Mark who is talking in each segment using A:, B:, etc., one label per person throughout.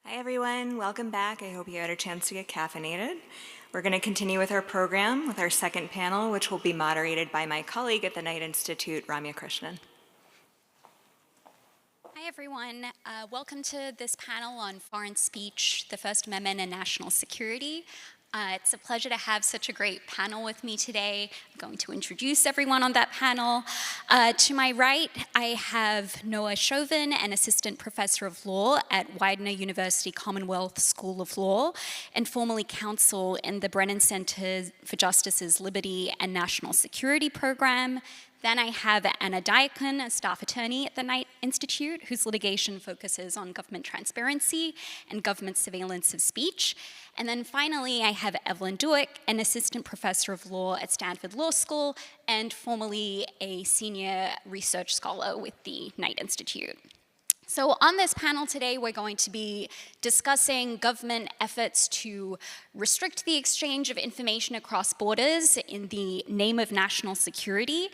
A: Hi everyone, welcome back. I hope you had a chance to get caffeinated. We're going to continue with our program with our second panel, which will be moderated by my colleague at the Knight Institute, Ramya Krishnan.
B: Hi everyone, welcome to this panel on foreign speech, the First Amendment and national security. It's a pleasure to have such a great panel with me today. I'm going to introduce everyone on that panel. To my right, I have Noah Chauvin, an assistant professor of law at Widener University Commonwealth School of Law, and formerly counsel in the Brennan Center for Justice's Liberty and National Security Program. Then I have Anna Diakun, a staff attorney at the Knight Institute, whose litigation focuses on government transparency and government surveillance of speech. And then finally, I have Evelyn Douek, an assistant professor of law at Stanford Law School and formerly a senior research scholar with the Knight Institute. So on this panel today, we're going to be discussing government efforts to restrict the exchange of information across borders in the name of national security.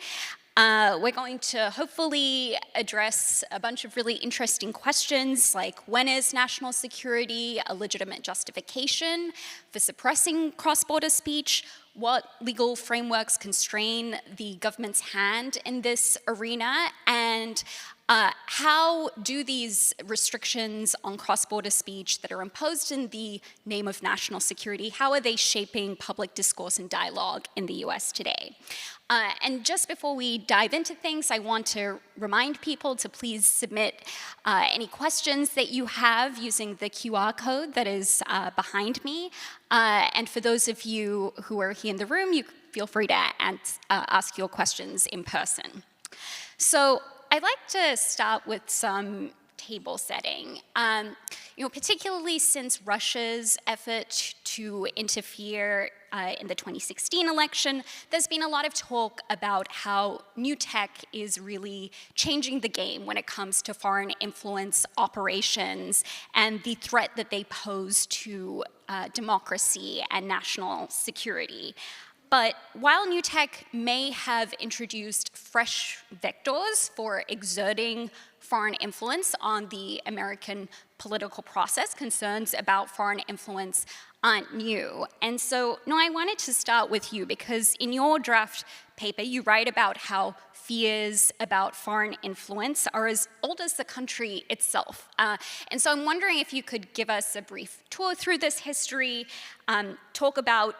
B: We're going to hopefully address a bunch of really interesting questions like when is national security a legitimate justification for suppressing cross-border speech? What legal frameworks constrain the government's hand in this arena? And how do these restrictions on cross-border speech that are imposed in the name of national security, how are they shaping public discourse and dialogue in the US today? And just before we dive into things, I want to remind people to please submit any questions that you have using the QR code that is behind me. And for those of you who are here in the room, you feel free to ask your questions in person. So I'd like to start with some table setting. Particularly since Russia's effort to interfere in the 2016 election, there's been a lot of talk about how new tech is really changing the game when it comes to foreign influence operations and the threat that they pose to democracy and national security. But while new tech may have introduced fresh vectors for exerting foreign influence on the American political process, concerns about foreign influence aren't new. And so, Noah, I wanted to start with you because in your draft paper, you write about how fears about foreign influence are as old as the country itself. And so I'm wondering if you could give us a brief tour through this history, talk about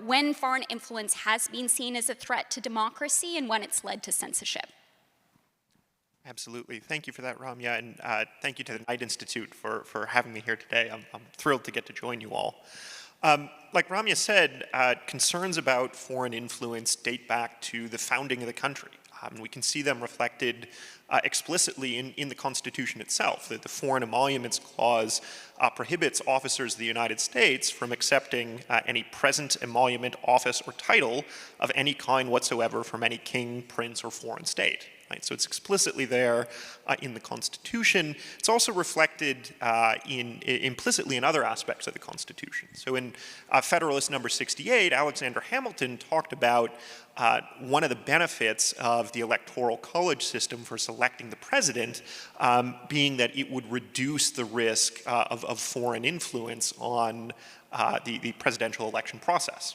B: when foreign influence has been seen as a threat to democracy and when it's led to censorship.
C: Absolutely. Thank you for that, Ramya, and thank you to the Knight Institute for having me here today. I'm thrilled to get to join you all. Like Ramya said, concerns about foreign influence date back to the founding of the country. We can see them reflected explicitly in the Constitution itself. The Foreign Emoluments Clause prohibits officers of the United States from accepting any present emolument, office, or title of any kind whatsoever from any king, prince, or foreign state. Right? So it's explicitly there in the Constitution. It's also reflected implicitly in other aspects of the Constitution. So in Federalist number 68, Alexander Hamilton talked about one of the benefits of the electoral college system for selecting the president being that it would reduce the risk of foreign influence on the presidential election process.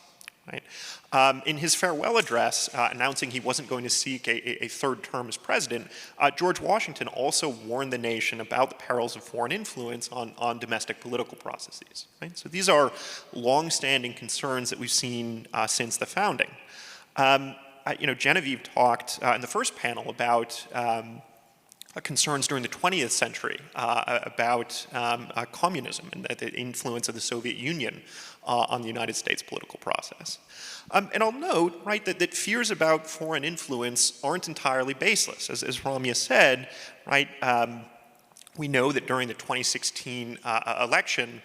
C: Right? In his farewell address, announcing he wasn't going to seek a third term as president, George Washington also warned the nation about the perils of foreign influence on domestic political processes. Right? So these are long-standing concerns that we've seen since the founding. Genevieve talked in the first panel about concerns during the 20th century about communism and the influence of the Soviet Union on the United States political process. And I'll note, right, that fears about foreign influence aren't entirely baseless. As Ramya said, right, we know that during the 2016 election,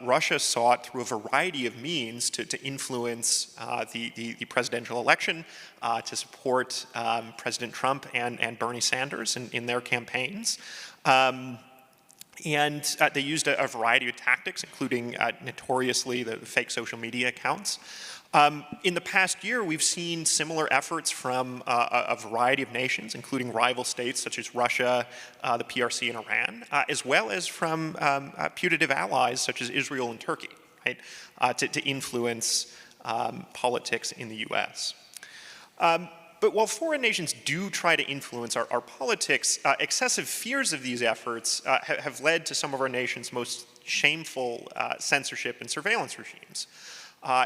C: Russia sought through a variety of means to influence the presidential election, to support President Trump and Bernie Sanders in their campaigns. And they used a variety of tactics, including notoriously the fake social media accounts. In the past year, we've seen similar efforts from a variety of nations, including rival states such as Russia, the PRC, and Iran, as well as from putative allies such as Israel and Turkey, right, to influence politics in the US. But while foreign nations do try to influence our politics, excessive fears of these efforts have led to some of our nation's most shameful censorship and surveillance regimes.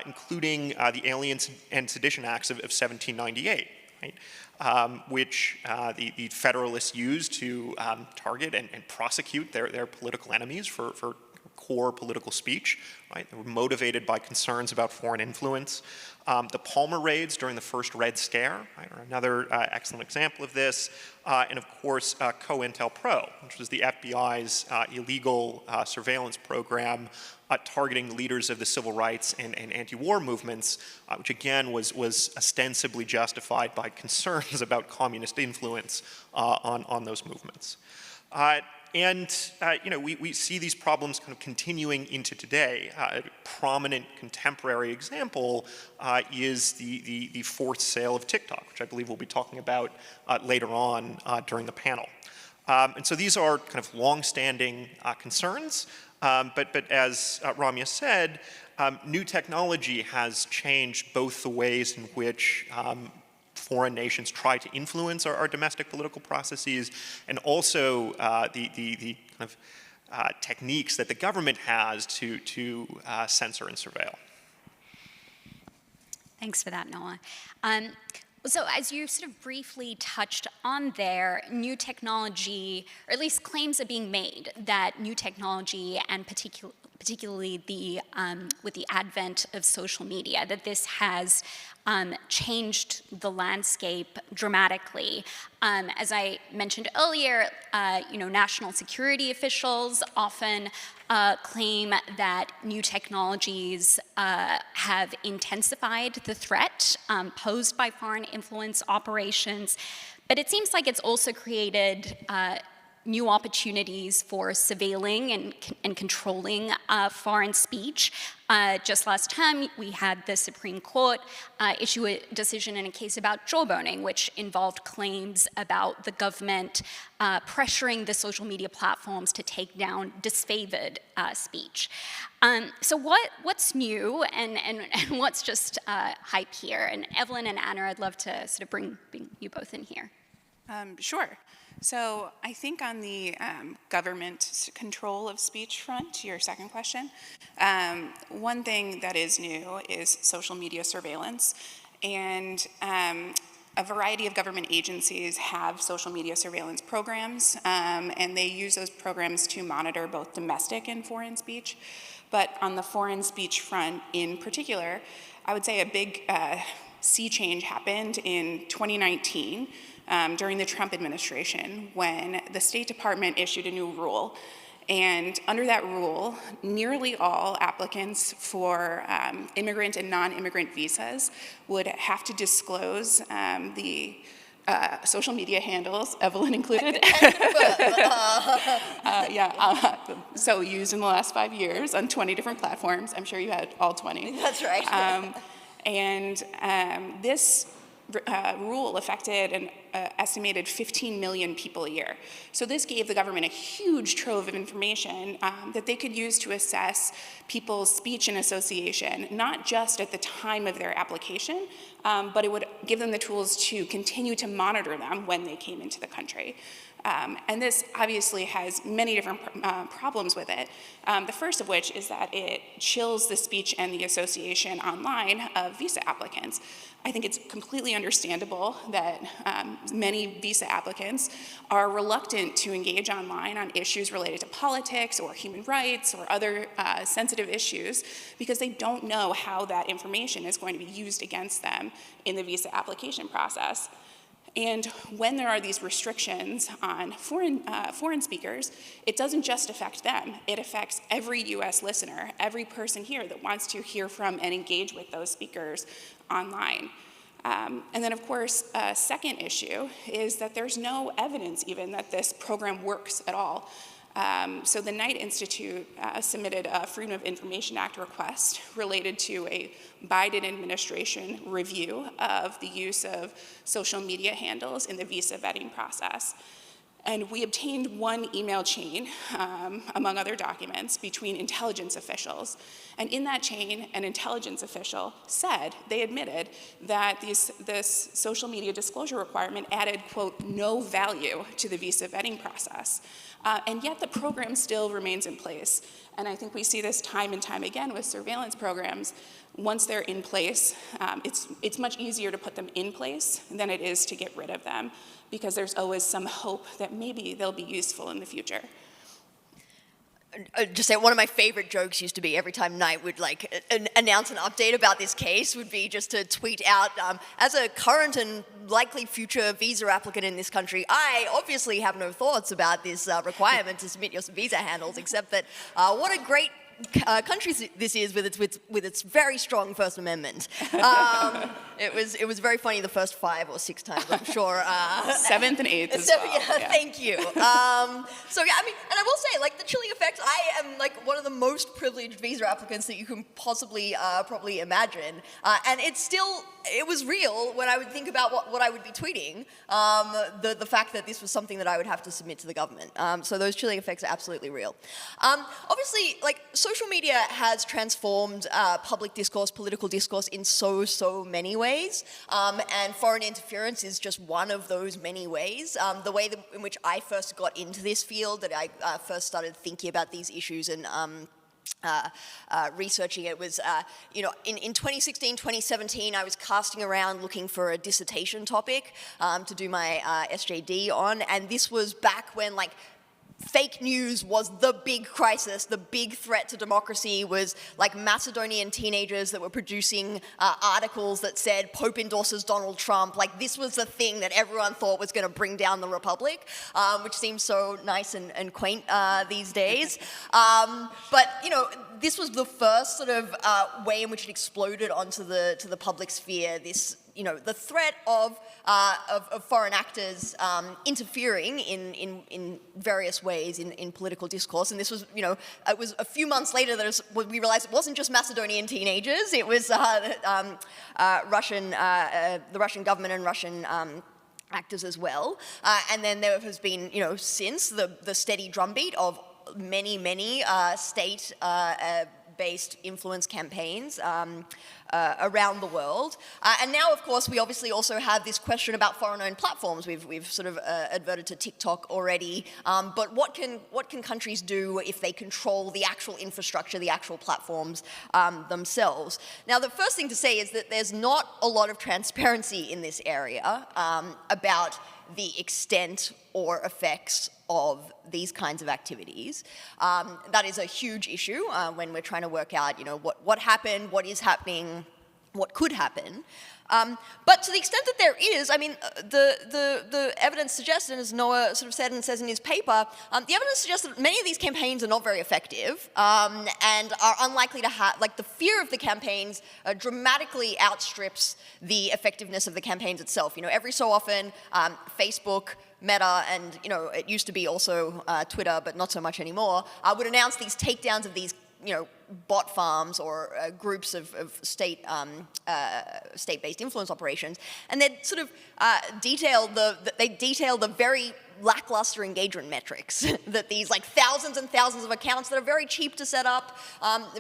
C: Including the Alien and Sedition Acts of 1798, right? Which the Federalists used to target and prosecute their political enemies for core political speech, right? They were motivated by concerns about foreign influence. The Palmer raids during the first Red Scare, right, are another excellent example of this. And of course, COINTELPRO, which was the FBI's illegal surveillance program targeting leaders of the civil rights and anti-war movements, which again was ostensibly justified by concerns about communist influence on those movements. You know, we see these problems kind of continuing into today. A prominent contemporary example is the forced sale of TikTok, which I believe we'll be talking about later on during the panel. And so these are kind of long-standing concerns, but as Ramya said, new technology has changed both the ways in which foreign nations try to influence our domestic political processes, and also the kind of techniques that the government has to censor and surveil.
B: Thanks for that, Noah. So as you sort of briefly touched on there, new technology, or at least claims are being made that new technology and particularly with the advent of social media, that this has changed the landscape dramatically. As I mentioned earlier, you know, national security officials often claim that new technologies have intensified the threat posed by foreign influence operations, but it seems like it's also created new opportunities for surveilling and controlling foreign speech. Just last time, we had the Supreme Court issue a decision in a case about jawboning, which involved claims about the government pressuring the social media platforms to take down disfavored speech. So what's new and what's just hype here? And Evelyn and Anna, I'd love to sort of bring you both in here.
D: Sure. So I think on the government control of speech front, to your second question, one thing that is new is social media surveillance. And a variety of government agencies have social media surveillance programs, and they use those programs to monitor both domestic and foreign speech. But on the foreign speech front in particular, I would say a big sea change happened in 2019. During the Trump administration, when the State Department issued a new rule. And under that rule, nearly all applicants for immigrant and non-immigrant visas would have to disclose the social media handles, Evelyn included. So used in the last 5 years on 20 different platforms. I'm sure you had all 20.
E: That's right.
D: This rule affected an estimated 15 million people a year. So this gave the government a huge trove of information that they could use to assess people's speech and association, not just at the time of their application, but it would give them the tools to continue to monitor them when they came into the country. And this obviously has many different problems with it. The first of which is that it chills the speech and the association online of visa applicants. I think it's completely understandable that many visa applicants are reluctant to engage online on issues related to politics or human rights or other sensitive issues because they don't know how that information is going to be used against them in the visa application process. And when there are these restrictions on foreign speakers, it doesn't just affect them. It affects every US listener, every person here that wants to hear from and engage with those speakers online. And then, of course, a second issue is that there's no evidence even that this program works at all. So the Knight Institute submitted a Freedom of Information Act request related to a Biden administration review of the use of social media handles in the visa vetting process. And we obtained one email chain, among other documents, between intelligence officials. And in that chain, an intelligence official said, they admitted that this social media disclosure requirement added, quote, no value to the visa vetting process. And yet the program still remains in place. And I think we see this time and time again with surveillance programs. Once they're in place, it's much easier to put them in place than it is to get rid of them, because there's always some hope that maybe they'll be useful in the future.
E: Just say one of my favorite jokes used to be every time Knight would announce an update about this case would be just to tweet out, as a current and likely future visa applicant in this country, I obviously have no thoughts about this requirement to submit your visa handles, except that what a great country this is with its very strong First Amendment. It was very funny the first 5 or 6 times, I'm sure.
D: 7th and 8th as well.
E: Yeah. Thank you. So yeah, I mean, and I will say, the chilling effect, I am one of the most privileged visa applicants that you can possibly probably imagine. And it was real when I would think about what I would be tweeting, the fact that this was something that I would have to submit to the government. So those chilling effects are absolutely real. Obviously, social media has transformed public discourse, political discourse in so many ways, and foreign interference is just one of those many ways. The way in which I first got into this field, that I first started thinking about these issues and researching it was, in 2016, 2017, I was casting around looking for a dissertation topic to do my SJD on, and this was back when fake news was the big crisis. The big threat to democracy was Macedonian teenagers that were producing articles that said Pope endorses Donald Trump. This was the thing that everyone thought was going to bring down the republic, which seems so nice and quaint these days. But this was the first sort of way in which it exploded onto the public sphere. This, the threat of foreign actors interfering in various ways in political discourse. And this was, it was a few months later that we realized it wasn't just Macedonian teenagers, it was the Russian government and Russian actors as well. And then there has been, since the steady drumbeat of many state-based influence campaigns around the world. And now, of course, we obviously also have this question about foreign-owned platforms. We've sort of adverted to TikTok already. But what can countries do if they control the actual infrastructure, the actual platforms themselves? Now, the first thing to say is that there's not a lot of transparency in this area about the extent or effects of these kinds of activities. That is a huge issue when we're trying to work out, what happened, what is happening, what could happen. But to the extent that there is, I mean, the evidence suggests, and as Noah sort of said and says in his paper, the evidence suggests that many of these campaigns are not very effective and are unlikely to have, the fear of the campaigns dramatically outstrips the effectiveness of the campaigns itself. Every so often, Facebook, Meta, and it used to be also Twitter, but not so much anymore, would announce these takedowns of these bot farms or groups of state-based influence operations, and they'd sort of detail the very lackluster engagement metrics that these thousands and thousands of accounts that are very cheap to set up,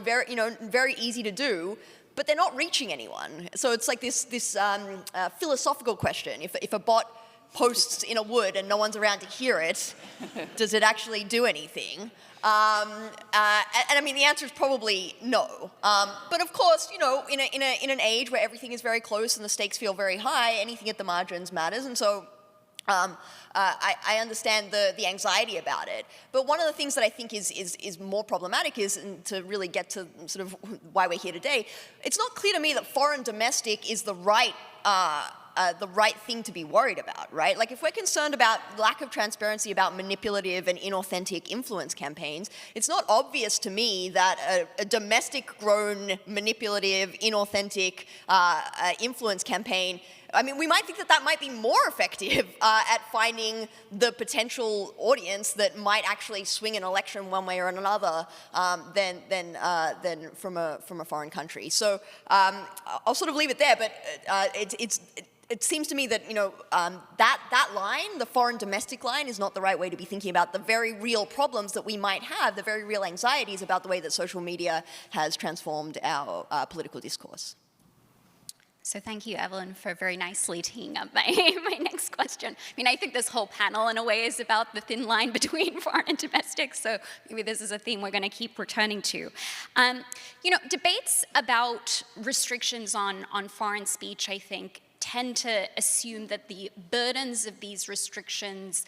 E: very easy to do, but they're not reaching anyone. So it's this philosophical question: if a bot posts in a wood and no one's around to hear it, does it actually do anything? And I mean, the answer is probably no. But of course, in an age where everything is very close and the stakes feel very high, anything at the margins matters. And so I understand the anxiety about it. But one of the things that I think is more problematic is, and to really get to sort of why we're here today, it's not clear to me that foreign domestic is the right thing to be worried about, right? If we're concerned about lack of transparency about manipulative and inauthentic influence campaigns, it's not obvious to me that a domestic-grown, manipulative, inauthentic influence campaign I mean, we might think that that might be more effective at finding the potential audience that might actually swing an election one way or another than from a foreign country. So I'll sort of leave it there, but it seems to me that, that line, the foreign domestic line, is not the right way to be thinking about the very real problems that we might have, the very real anxieties about the way that social media has transformed our political discourse.
B: So thank you, Evelyn, for very nicely teeing up my next question. I mean, I think this whole panel, in a way, is about the thin line between foreign and domestic, so maybe this is a theme we're going to keep returning to. Debates about restrictions on foreign speech, I think, tend to assume that the burdens of these restrictions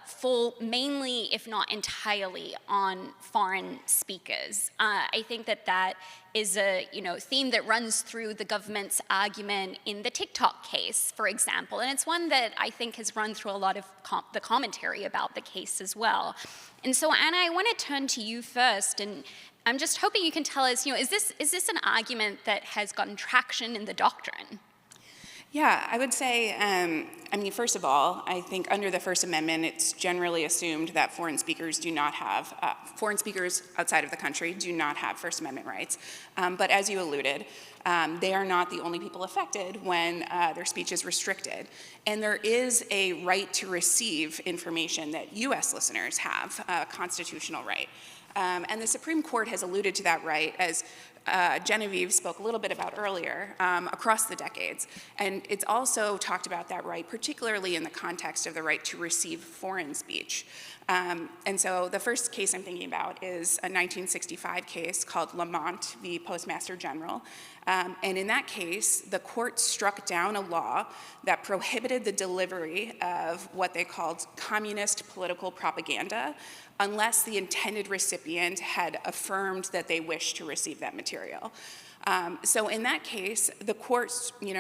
B: fall mainly, if not entirely, on foreign speakers. I think that is a theme that runs through the government's argument in the TikTok case, for example, and it's one that I think has run through a lot of the commentary about the case as well. And so, Anna, I want to turn to you first, and I'm just hoping you can tell us, is this an argument that has gotten traction in the doctrine?
D: Yeah, I would say, first of all, I think under the First Amendment, it's generally assumed that foreign speakers outside of the country do not have First Amendment rights. But as you alluded, they are not the only people affected when their speech is restricted. And there is a right to receive information that U.S. listeners have, a constitutional right. And the Supreme Court has alluded to that right, as Genevieve spoke a little bit about earlier, across the decades. And it's also talked about that right, particularly in the context of the right to receive foreign speech. And so the first case I'm thinking about is a 1965 case called Lamont v. Postmaster General. And in that case, the court struck down a law that prohibited the delivery of what they called communist political propaganda unless the intended recipient had affirmed that they wished to receive that material. So in that case, the court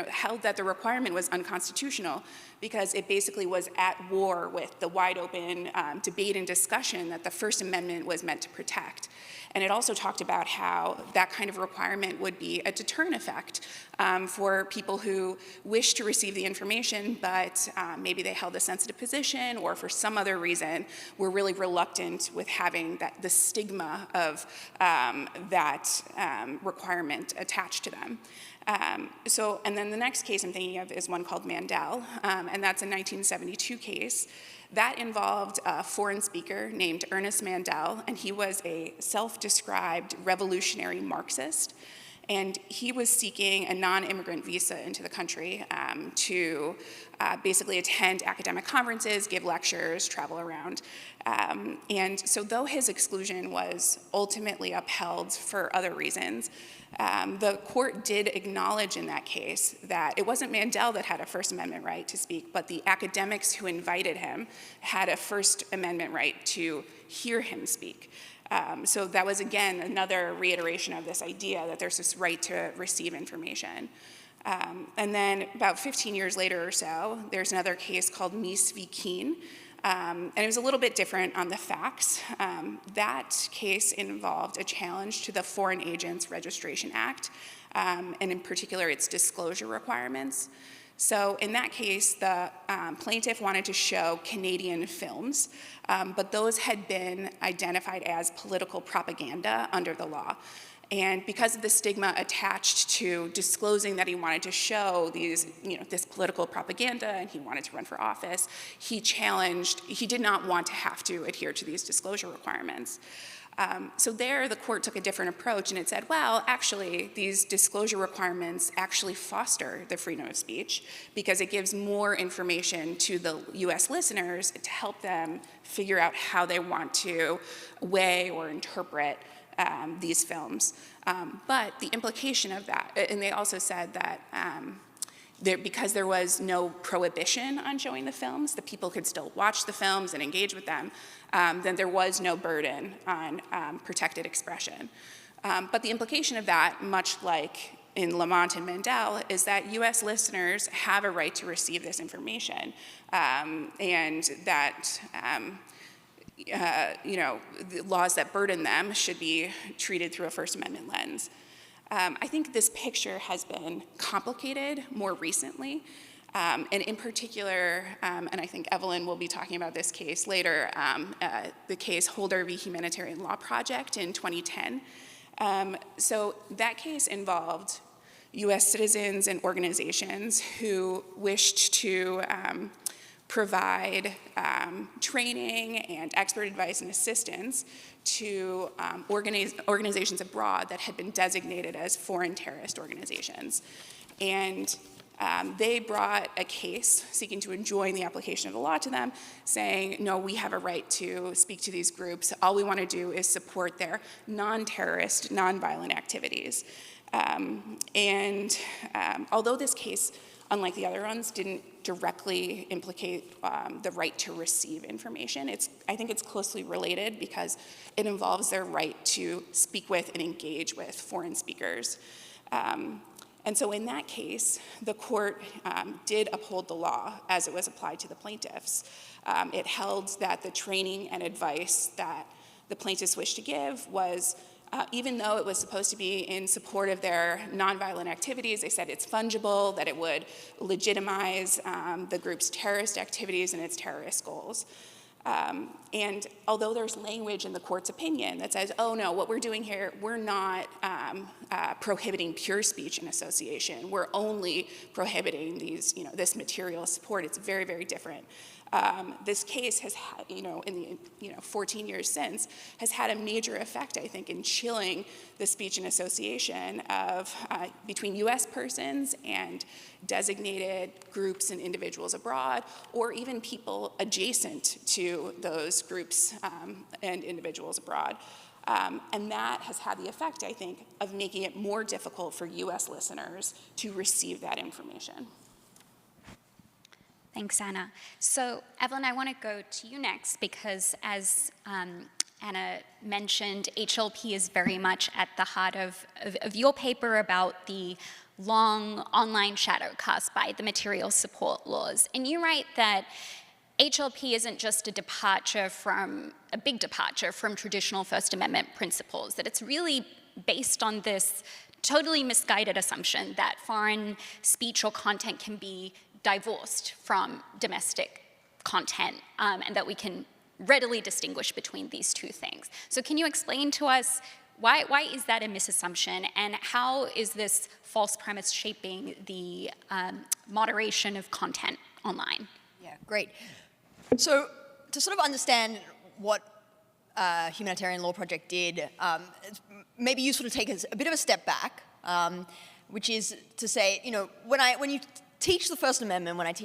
D: held that the requirement was unconstitutional because it basically was at war with the wide open debate and discussion that the First Amendment was meant to protect. And it also talked about how that kind of requirement would be a deterrent effect for people who wish to receive the information, but maybe they held a sensitive position or for some other reason were really reluctant with having the stigma of that requirement attached to them. And then the next case I'm thinking of is one called Mandel, and that's a 1972 case. That involved a foreign speaker named Ernest Mandel, and he was a self-described revolutionary Marxist. And he was seeking a non-immigrant visa into the country to basically attend academic conferences, give lectures, travel around. And so though his exclusion was ultimately upheld for other reasons, the court did acknowledge in that case that it wasn't Mandel that had a First Amendment right to speak, but the academics who invited him had a First Amendment right to hear him speak. So that was, again, another reiteration of this idea that there's this right to receive information. And then about 15 years later or so, there's another case called Mies v. Keen. And it was a little bit different on the facts. That case involved a challenge to the Foreign Agents Registration Act, and in particular its disclosure requirements. So in that case, the plaintiff wanted to show Canadian films, but those had been identified as political propaganda under the law. And because of the stigma attached to disclosing that he wanted to show these, this political propaganda and he wanted to run for office, he did not want to have to adhere to these disclosure requirements. So there, the court took a different approach, and it said, well, actually, these disclosure requirements actually foster the freedom of speech because it gives more information to the U.S. listeners to help them figure out how they want to weigh or interpret these films. But the implication of that, and they also said that because there was no prohibition on showing the films, the people could still watch the films and engage with them, then there was no burden on protected expression. But the implication of that, much like in Lamont and Mandel, is that U.S. listeners have a right to receive this information, and that the laws that burden them should be treated through a First Amendment lens. I think this picture has been complicated more recently. And in particular, and I think Evelyn will be talking about this case later, the case Holder v. Humanitarian Law Project in 2010. So that case involved US citizens and organizations who wished to provide training and expert advice and assistance to organizations abroad that had been designated as foreign terrorist organizations. And they brought a case seeking to enjoin the application of the law to them, saying, no, we have a right to speak to these groups. All we want to do is support their non-terrorist, non-violent activities. Although this case, unlike the other ones, didn't directly implicate the right to receive information, I think it's closely related because it involves their right to speak with and engage with foreign speakers. And so in that case, the court did uphold the law as it was applied to the plaintiffs. It held that the training and advice that the plaintiffs wished to give was, even though it was supposed to be in support of their nonviolent activities, they said it's fungible, that it would legitimize the group's terrorist activities and its terrorist goals. And although there's language in the court's opinion that says, oh no, what we're doing here, we're not prohibiting pure speech and association. We're only prohibiting these, this material support. It's very, very different. This case has had, in the 14 years since, has had a major effect, I think, in chilling the speech and association of between U.S. persons and designated groups and individuals abroad, or even people adjacent to those groups and individuals abroad. And that has had the effect, I think, of making it more difficult for U.S. listeners to receive that information.
B: Thanks, Anna. So, Evelyn, I want to go to you next because, as Anna mentioned, HLP is very much at the heart of your paper about the long online shadow cast by the material support laws. And you write that HLP isn't just a big departure from traditional First Amendment principles, that it's really based on this totally misguided assumption that foreign speech or content can be divorced from domestic content, and that we can readily distinguish between these two things. So can you explain to us why is that a misassumption, and how is this false premise shaping the moderation of content online?
E: Yeah, great. So to sort of understand what Humanitarian Law Project did, maybe you sort of take a bit of a step back, which is to say, when you teach the First Amendment,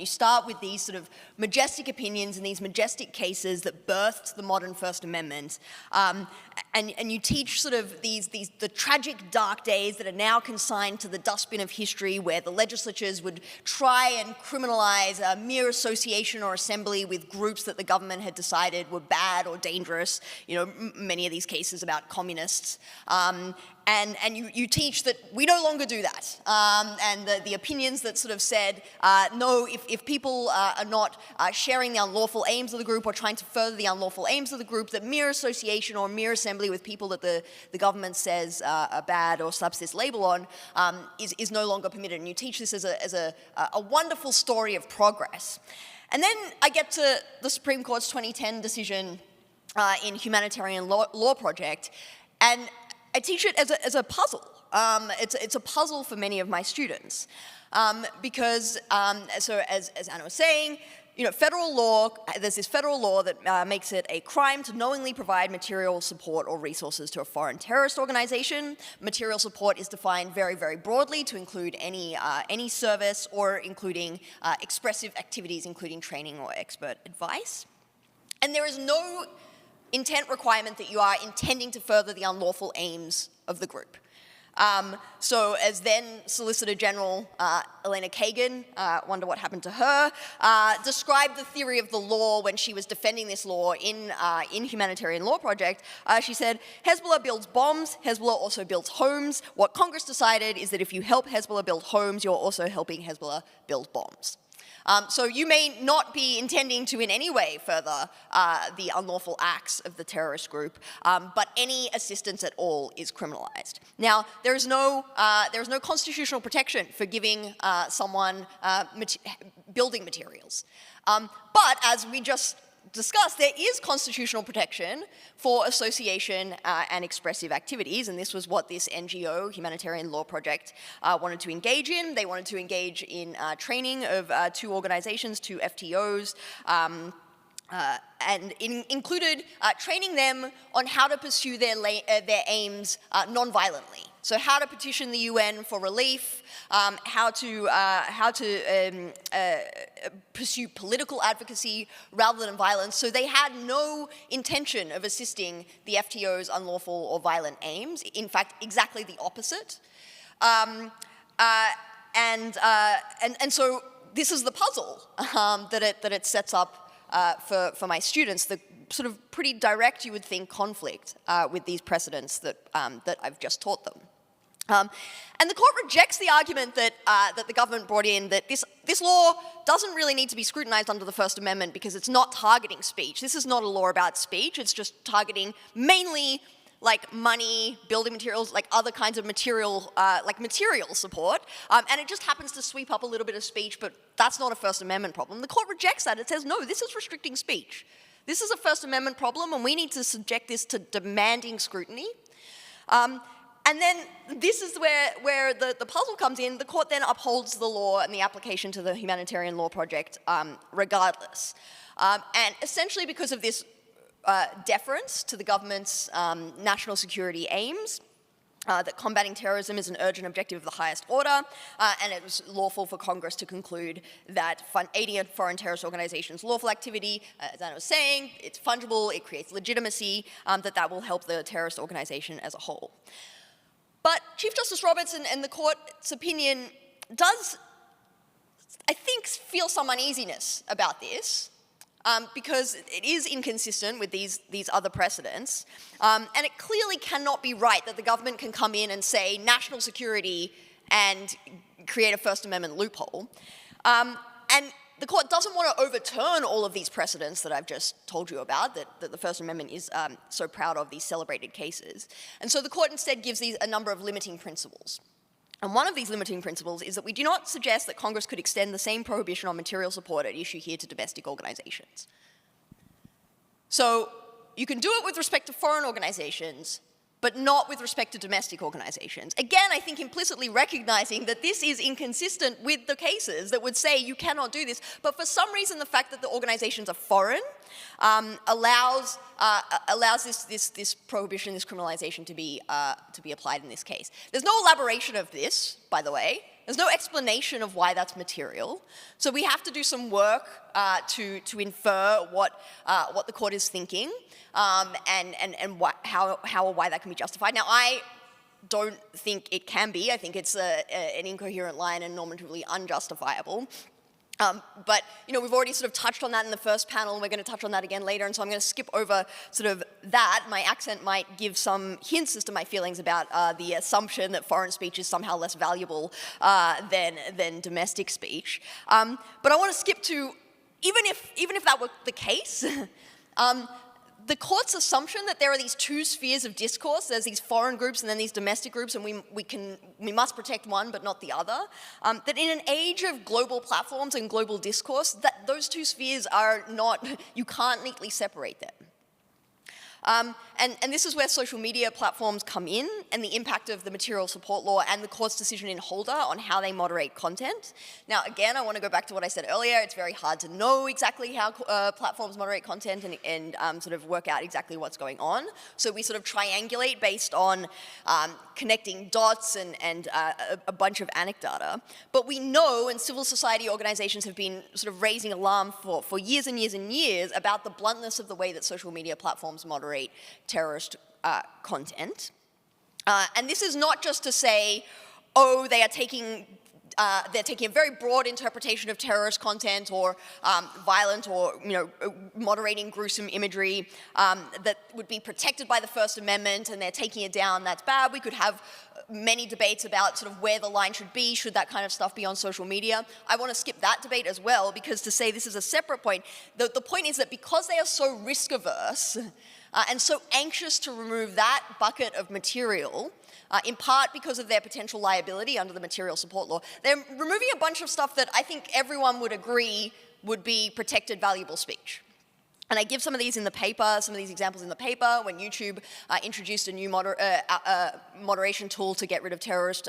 E: you start with these sort of majestic opinions and these majestic cases that birthed the modern First Amendment, and you teach sort of the tragic dark days that are now consigned to the dustbin of history, where the legislatures would try and criminalize a mere association or assembly with groups that the government had decided were bad or dangerous. Many of these cases about communists. And you teach that we no longer do that. And the opinions that sort of said, no, if people are not sharing the unlawful aims of the group or trying to further the unlawful aims of the group, that mere association or mere assembly with people that the government says are bad or slaps this label on is no longer permitted. And you teach this as a wonderful story of progress. And then I get to the Supreme Court's 2010 decision in Humanitarian Law Project, and I teach it as a puzzle. It's a puzzle for many of my students because, so as Anna was saying, federal law, there's this federal law that makes it a crime to knowingly provide material support or resources to a foreign terrorist organization. Material support is defined very, very broadly to include any service or including expressive activities, including training or expert advice. And there is no intent requirement that you are intending to further the unlawful aims of the group. So as then Solicitor General Elena Kagan, wonder what happened to her, described the theory of the law when she was defending this law in Humanitarian Law Project. She said, Hezbollah builds bombs, Hezbollah also builds homes. What Congress decided is that if you help Hezbollah build homes, you're also helping Hezbollah build bombs. So you may not be intending to in any way further the unlawful acts of the terrorist group, but any assistance at all is criminalized. Now, there is no constitutional protection for giving someone building materials. But as we just discussed, there is constitutional protection for association and expressive activities, and this was what this NGO, Humanitarian Law Project, wanted to engage in. They wanted to engage in training of two organizations, two FTOs, and included training them on how to pursue their aims non-violently. So how to petition the UN for relief, how to pursue political advocacy rather than violence. So they had no intention of assisting the FTO's unlawful or violent aims. In fact, exactly the opposite. And so this is the puzzle that it sets up for my students, the sort of pretty direct, you would think, conflict with these precedents that I've just taught them. And the court rejects the argument that the government brought in that this law doesn't really need to be scrutinized under the First Amendment because it's not targeting speech. This is not a law about speech. It's just targeting mainly like money, building materials, like other kinds of material, like material support. And it just happens to sweep up a little bit of speech, but that's not a First Amendment problem. The court rejects that. It says, no, this is restricting speech. This is a First Amendment problem, and we need to subject this to demanding scrutiny. And then this is where the puzzle comes in. The court then upholds the law and the application to the Humanitarian Law Project regardless. And essentially because of this deference to the government's national security aims, that combating terrorism is an urgent objective of the highest order, and it was lawful for Congress to conclude that aiding a foreign terrorist organization's lawful activity, as Anna was saying, it's fungible, it creates legitimacy, that will help the terrorist organization as a whole. But Chief Justice Roberts and the court's opinion does, I think, feel some uneasiness about this, because it is inconsistent with these other precedents, and it clearly cannot be right that the government can come in and say national security and create a First Amendment loophole. And the court doesn't want to overturn all of these precedents that I've just told you about, that the First Amendment is so proud of, these celebrated cases. And so the court instead gives these a number of limiting principles. And one of these limiting principles is that we do not suggest that Congress could extend the same prohibition on material support at issue here to domestic organizations. So you can do it with respect to foreign organizations, but not with respect to domestic organizations. Again, I think implicitly recognizing that this is inconsistent with the cases that would say you cannot do this, but for some reason the fact that the organizations are foreign allows this prohibition, this criminalization to be applied in this case. There's no elaboration of this, by the way. There's no explanation of why that's material. So we have to do some work to infer what the court is thinking and how or why that can be justified. Now, I don't think it can be. I think it's an incoherent line and normatively unjustifiable. But, we've already sort of touched on that in the first panel, and we're going to touch on that again later, and so I'm going to skip over sort of that. My accent might give some hints as to my feelings about the assumption that foreign speech is somehow less valuable than domestic speech. But I want to skip to, even if that were the case, the court's assumption that there are these two spheres of discourse, there's these foreign groups and then these domestic groups, and we must protect one but not the other, that in an age of global platforms and global discourse, that those two spheres are not, you can't neatly separate them. And this is where social media platforms come in, and the impact of the material support law and the court's decision in Holder on how they moderate content. Now, again, I want to go back to what I said earlier. It's very hard to know exactly how platforms moderate content and sort of work out exactly what's going on. So we sort of triangulate based on connecting dots and a bunch of anecdata. But we know, and civil society organizations have been sort of raising alarm for years and years and years about the bluntness of the way that social media platforms moderate terrorist content. And this is not just to say, oh, they are taking they're taking a very broad interpretation of terrorist content or violent or moderating gruesome imagery that would be protected by the First Amendment, and they're taking it down. That's bad. We could have many debates about sort of where the line should be, should that kind of stuff be on social media. I want to skip that debate as well, because to say this is a separate point, the point is that because they are so risk averse and so anxious to remove that bucket of material, in part because of their potential liability under the material support law, they're removing a bunch of stuff that I think everyone would agree would be protected valuable speech. And I give some of these in the paper, some of these examples in the paper, when YouTube introduced a new moderation tool to get rid of terrorist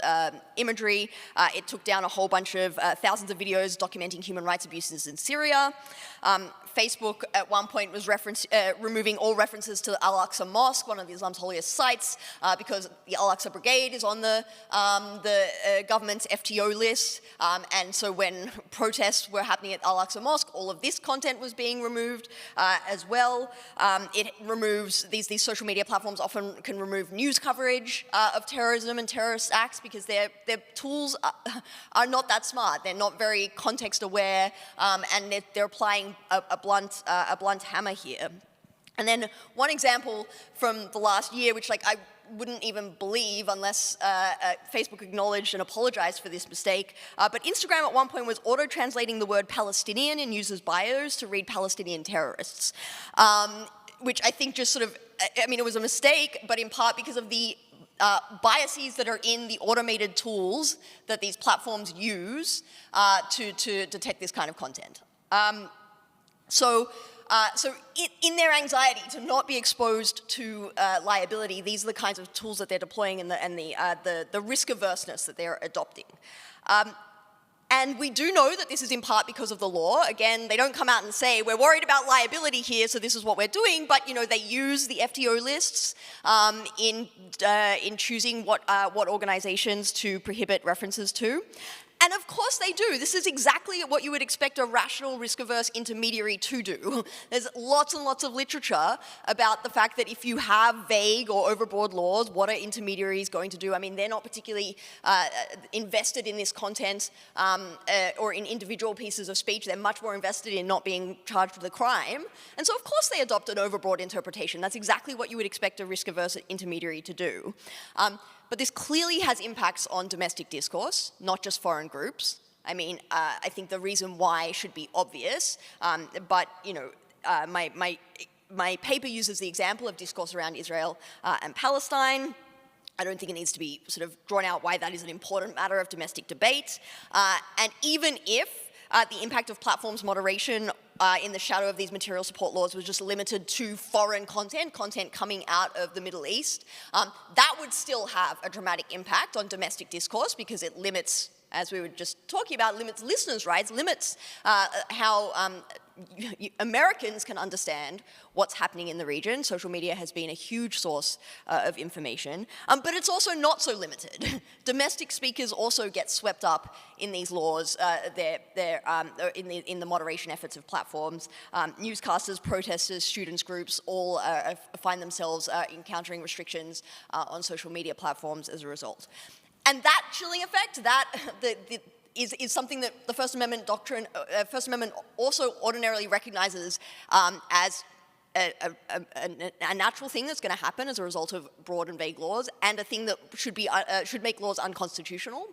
E: imagery. It took down a whole bunch of thousands of videos documenting human rights abuses in Syria. Facebook at one point was removing all references to the Al-Aqsa Mosque, one of Islam's holiest sites, because the Al-Aqsa Brigade is on the government's FTO list. And so when protests were happening at Al-Aqsa Mosque, all of this content was being removed as well. It removes, these social media platforms often can remove news coverage of terrorism and terrorist acts because their tools are not that smart. They're not very context aware, and they're applying a blunt hammer here. And then one example from the last year, which I wouldn't even believe unless Facebook acknowledged and apologized for this mistake, but Instagram at one point was auto-translating the word Palestinian in users' bios to read Palestinian terrorists, which I think just sort of, it was a mistake, but in part because of the biases that are in the automated tools that these platforms use to detect this kind of content. So in their anxiety to not be exposed to liability, these are the kinds of tools that they're deploying and the risk averseness that they're adopting. And we do know that this is in part because of the law. Again, they don't come out and say, we're worried about liability here, so this is what we're doing, but they use the FTO lists in choosing what organizations to prohibit references to. And of course they do. This is exactly what you would expect a rational, risk-averse intermediary to do. There's lots and lots of literature about the fact that if you have vague or overbroad laws, what are intermediaries going to do? They're not particularly invested in this content or in individual pieces of speech. They're much more invested in not being charged with a crime. And so of course they adopt an overbroad interpretation. That's exactly what you would expect a risk-averse intermediary to do. But this clearly has impacts on domestic discourse, not just foreign groups. I think the reason why should be obvious, but my paper uses the example of discourse around Israel and Palestine. I don't think it needs to be sort of drawn out why that is an important matter of domestic debate. And even if the impact of platforms moderation in the shadow of these material support laws was just limited to foreign content coming out of the Middle East, that would still have a dramatic impact on domestic discourse because it limits, as we were just talking about, limits listeners' rights, limits how Americans can understand what's happening in the region. Social media has been a huge source of information, but it's also not so limited. Domestic speakers also get swept up in these laws, in the moderation efforts of platforms. Newscasters, protesters, students groups all find themselves encountering restrictions on social media platforms as a result. And that chilling effect, is something that the First Amendment doctrine, First Amendment also ordinarily recognizes as a natural thing that's going to happen as a result of broad and vague laws, and a thing that should make laws unconstitutional.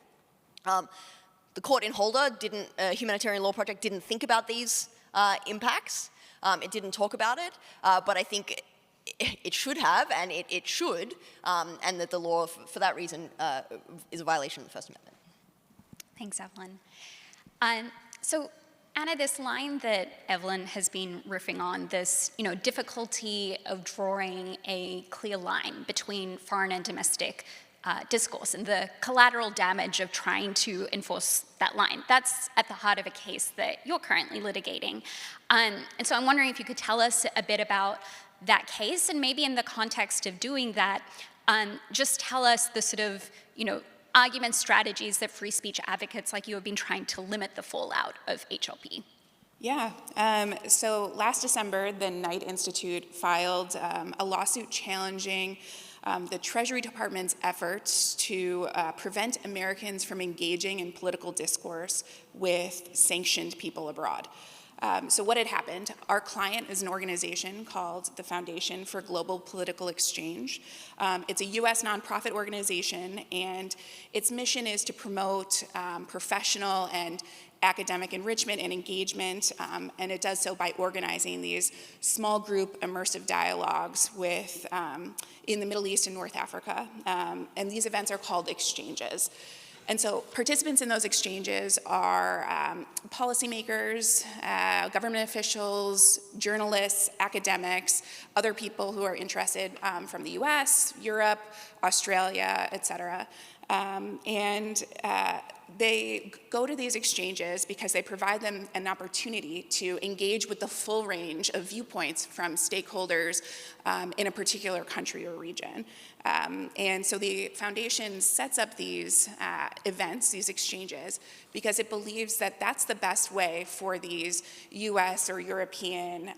E: The court in Holder Humanitarian Law Project didn't think about these impacts. It didn't talk about it, but I think it should have, and it should, and that the law, for that reason, is a violation of the First Amendment.
B: Thanks, Evelyn. So, Anna, this line that Evelyn has been riffing on, this difficulty of drawing a clear line between foreign and domestic discourse and the collateral damage of trying to enforce that line, that's at the heart of a case that you're currently litigating. And so I'm wondering if you could tell us a bit about that case, and maybe in the context of doing that, just tell us the sort of, argument strategies that free speech advocates like you have been trying to limit the fallout of HLP.
D: Yeah, so last December, the Knight Institute filed a lawsuit challenging the Treasury Department's efforts to prevent Americans from engaging in political discourse with sanctioned people abroad. So what had happened, our client is an organization called the Foundation for Global Political Exchange. It's a US nonprofit organization, and its mission is to promote professional and academic enrichment and engagement, and it does so by organizing these small group immersive dialogues with, in the Middle East and North Africa, and these events are called exchanges. And so participants in those exchanges are policymakers, government officials, journalists, academics, other people who are interested from the US, Europe, Australia, et cetera. They go to these exchanges because they provide them an opportunity to engage with the full range of viewpoints from stakeholders in a particular country or region. And so the foundation sets up these events, these exchanges, because it believes that that's the best way for these US or European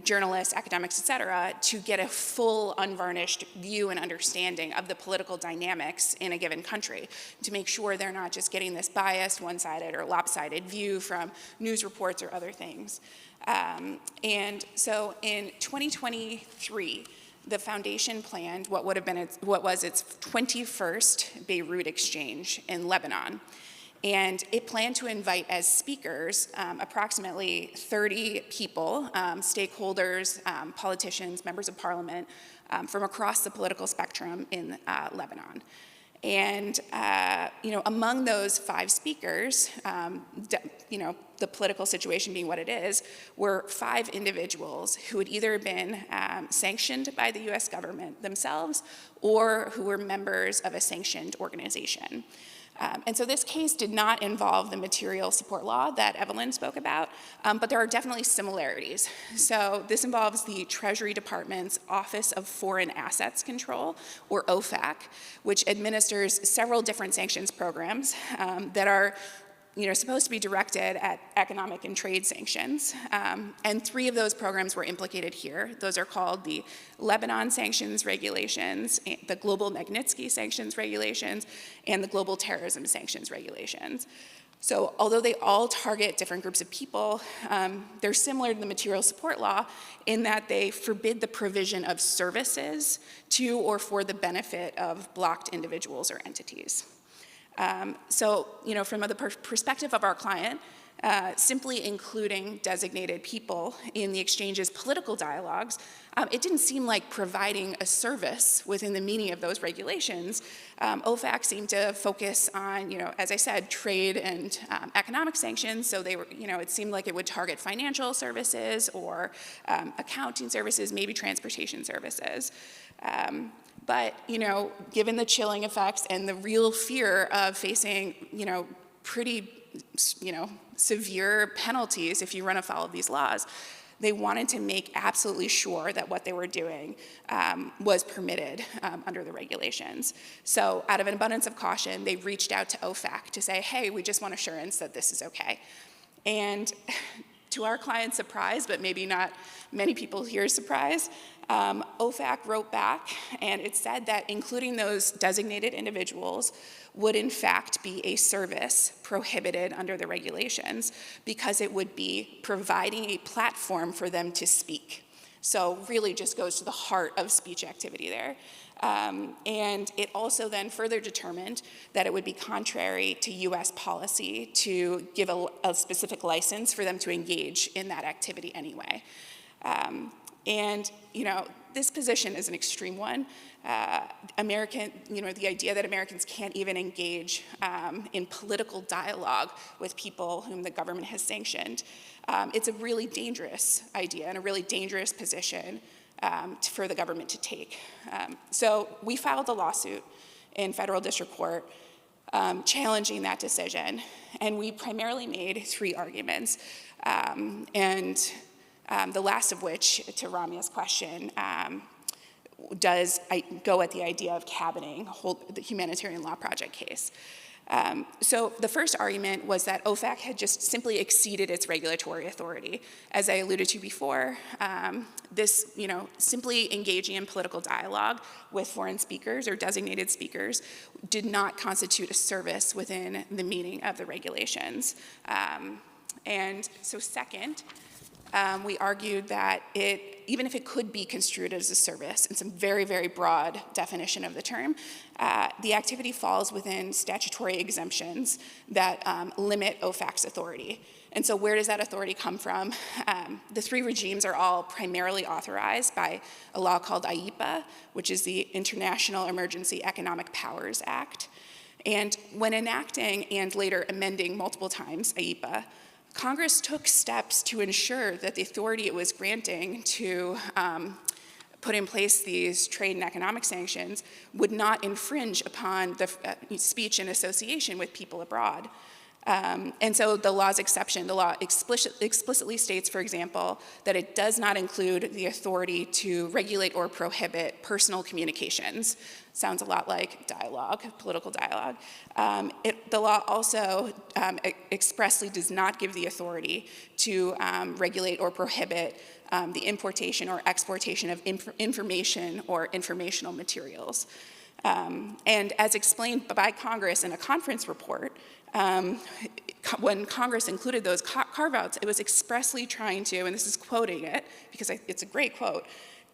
D: journalists, academics, et cetera, to get a full, unvarnished view and understanding of the political dynamics in a given country, to make sure they're not just getting this biased, one-sided, or lopsided view from news reports or other things. And so in 2023, the foundation planned what was its 21st Beirut exchange in Lebanon. And it planned to invite as speakers approximately 30 people, stakeholders, politicians, members of parliament, from across the political spectrum in Lebanon. And among those 5 speakers, the political situation being what it is, were 5 individuals who had either been sanctioned by the US government themselves or who were members of a sanctioned organization. And so this case did not involve the material support law that Evelyn spoke about, but there are definitely similarities. So this involves the Treasury Department's Office of Foreign Assets Control, or OFAC, which administers several different sanctions programs that are supposed to be directed at economic and trade sanctions. And 3 of those programs were implicated here. Those are called the Lebanon Sanctions Regulations, the Global Magnitsky Sanctions Regulations, and the Global Terrorism Sanctions Regulations. So although they all target different groups of people, they're similar to the material support law in that they forbid the provision of services to or for the benefit of blocked individuals or entities. From the perspective of our client, simply including designated people in the exchange's political dialogues, it didn't seem like providing a service within the meaning of those regulations. OFAC seemed to focus on, as I said, trade and economic sanctions. So they were, it seemed like it would target financial services or accounting services, maybe transportation services. But, given the chilling effects and the real fear of facing, pretty, severe penalties if you run afoul of these laws, they wanted to make absolutely sure that what they were doing was permitted under the regulations. So out of an abundance of caution, they reached out to OFAC to say, hey, we just want assurance that this is okay. And to our client's surprise, but maybe not many people here's surprise, OFAC wrote back, and it said that including those designated individuals would in fact be a service prohibited under the regulations because it would be providing a platform for them to speak. So really just goes to the heart of speech activity there. And it also then further determined that it would be contrary to US policy to give a specific license for them to engage in that activity anyway. This position is an extreme one. The idea that Americans can't even engage in political dialogue with people whom the government has sanctioned, it's a really dangerous idea and a really dangerous position for the government to take. So we filed a lawsuit in federal district court challenging that decision, and we primarily made 3 arguments. The last of which, to Ramya's question, does go at the idea of cabining the Humanitarian Law Project case. So the first argument was that OFAC had just simply exceeded its regulatory authority. As I alluded to before, this, simply engaging in political dialogue with foreign speakers or designated speakers did not constitute a service within the meaning of the regulations. And so second, we argued that even if it could be construed as a service in some very, very broad definition of the term, the activity falls within statutory exemptions that limit OFAC's authority. And so where does that authority come from? The three regimes are all primarily authorized by a law called IEPA, which is the International Emergency Economic Powers Act. And when enacting and later amending multiple times IEPA, Congress took steps to ensure that the authority it was granting to put in place these trade and economic sanctions would not infringe upon the speech and association with people abroad. And so the law's exception, the law explicitly states, for example, that it does not include the authority to regulate or prohibit personal communications. Sounds a lot like dialogue, political dialogue. The law also expressly does not give the authority to regulate or prohibit the importation or exportation of information or informational materials. And as explained by Congress in a conference report, when Congress included those carve-outs, it was expressly trying to, and this is quoting it, because it's a great quote,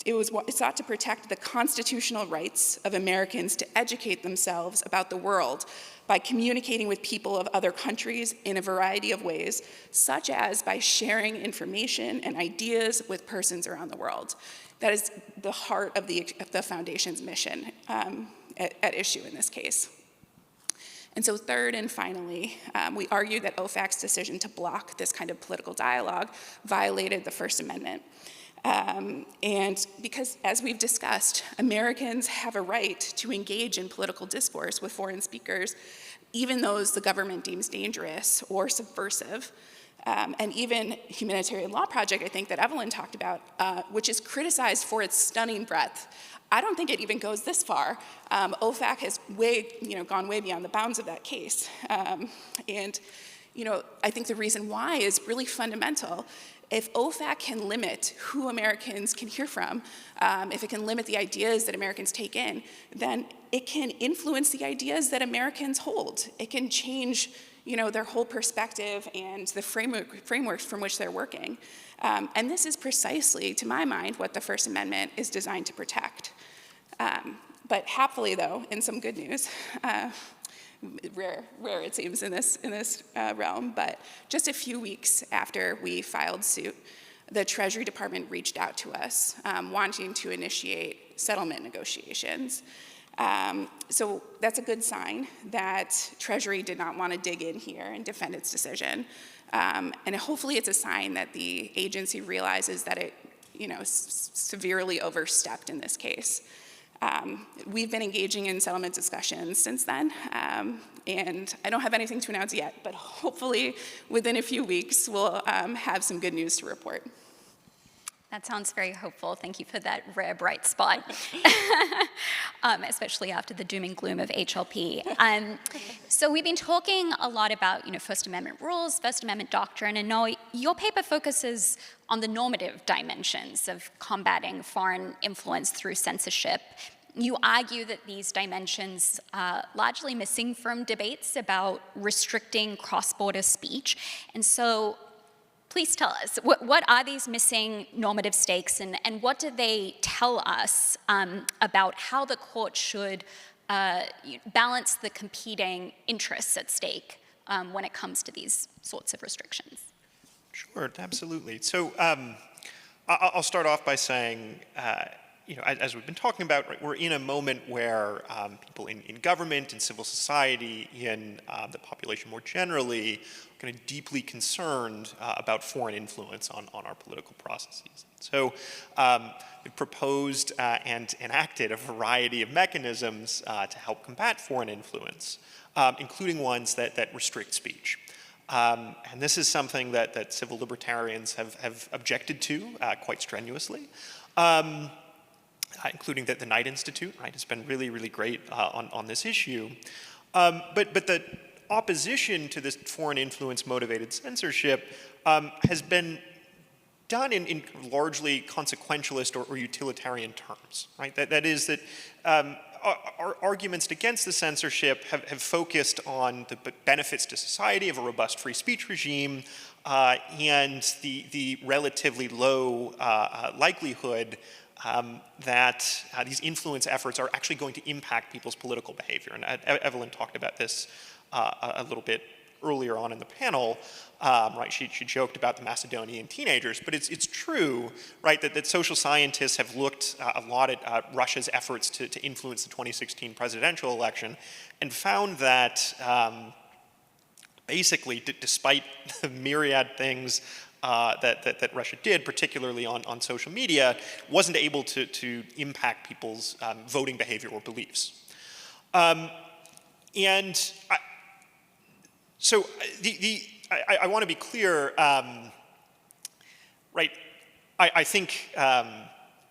D: it sought to protect the constitutional rights of Americans to educate themselves about the world by communicating with people of other countries in a variety of ways, such as by sharing information and ideas with persons around the world. That is the heart of the Foundation's mission at issue in this case. And so third and finally, we argue that OFAC's decision to block this kind of political dialogue violated the First Amendment. And because, as we've discussed, Americans have a right to engage in political discourse with foreign speakers, even those the government deems dangerous or subversive. And even Humanitarian Law Project, I think that Evelyn talked about, which is criticized for its stunning breadth. I don't think it even goes this far. OFAC has gone way beyond the bounds of that case. And I think the reason why is really fundamental. If OFAC can limit who Americans can hear from, if it can limit the ideas that Americans take in, then it can influence the ideas that Americans hold. It can change their whole perspective and the frameworks from which they're working. And this is precisely, to my mind, what the First Amendment is designed to protect. But happily, though, in some good news, rare it seems in this realm, but just a few weeks after we filed suit, the Treasury Department reached out to us wanting to initiate settlement negotiations. So that's a good sign that Treasury did not want to dig in here and defend its decision. And hopefully it's a sign that the agency realizes that it severely overstepped in this case. We've been engaging in settlement discussions since then, and I don't have anything to announce yet, but hopefully within a few weeks we'll have some good news to report.
B: That sounds very hopeful. Thank you for that rare bright spot, especially after the doom and gloom of HLP. So we've been talking a lot about, First Amendment rules, First Amendment doctrine, and now your paper focuses on the normative dimensions of combating foreign influence through censorship. You argue that these dimensions are largely missing from debates about restricting cross-border speech, and so please tell us, what are these missing normative stakes, and what do they tell us about how the court should balance the competing interests at stake when it comes to these sorts of restrictions?
C: Sure, absolutely. So I'll start off by saying, as we've been talking about, right, we're in a moment where people in government, in civil society, in the population more generally, are kind of deeply concerned about foreign influence on our political processes. So we've proposed and enacted a variety of mechanisms to help combat foreign influence, including ones that restrict speech. And this is something that civil libertarians have objected to quite strenuously. Including the Knight Institute, right, has been really, really great on this issue. But the opposition to this foreign influence motivated censorship has been done in largely consequentialist or utilitarian terms, right? That is that our arguments against the censorship have focused on the benefits to society of a robust free speech regime and the relatively low likelihood that these influence efforts are actually going to impact people's political behavior. And Evelyn talked about this a little bit earlier on in the panel, right? She joked about the Macedonian teenagers, but it's true, right, that social scientists have looked a lot at Russia's efforts to influence the 2016 presidential election and found that basically, despite the myriad things that Russia did, particularly on social media, wasn't able to impact people's voting behavior or beliefs. So I want to be clear, right? I think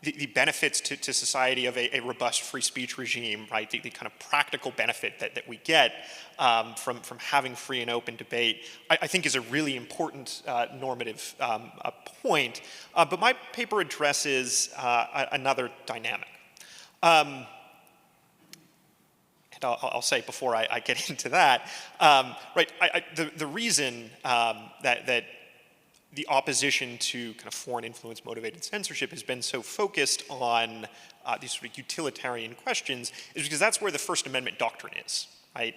C: the benefits to society of a robust free speech regime, right? The kind of practical benefit that we get from having free and open debate, I think is a really important normative point. But my paper addresses another dynamic. And I'll say before I get into that, right? The reason that the opposition to kind of foreign influence motivated censorship has been so focused on these sort of utilitarian questions is because that's where the First Amendment doctrine is, right?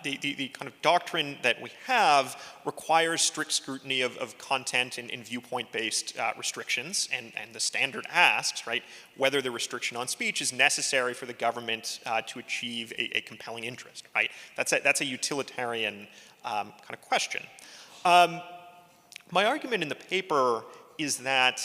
C: The kind of doctrine that we have requires strict scrutiny of content and viewpoint-based restrictions, and the standard asks, right, whether the restriction on speech is necessary for the government to achieve a compelling interest, right? That's a utilitarian kind of question. My argument in the paper is that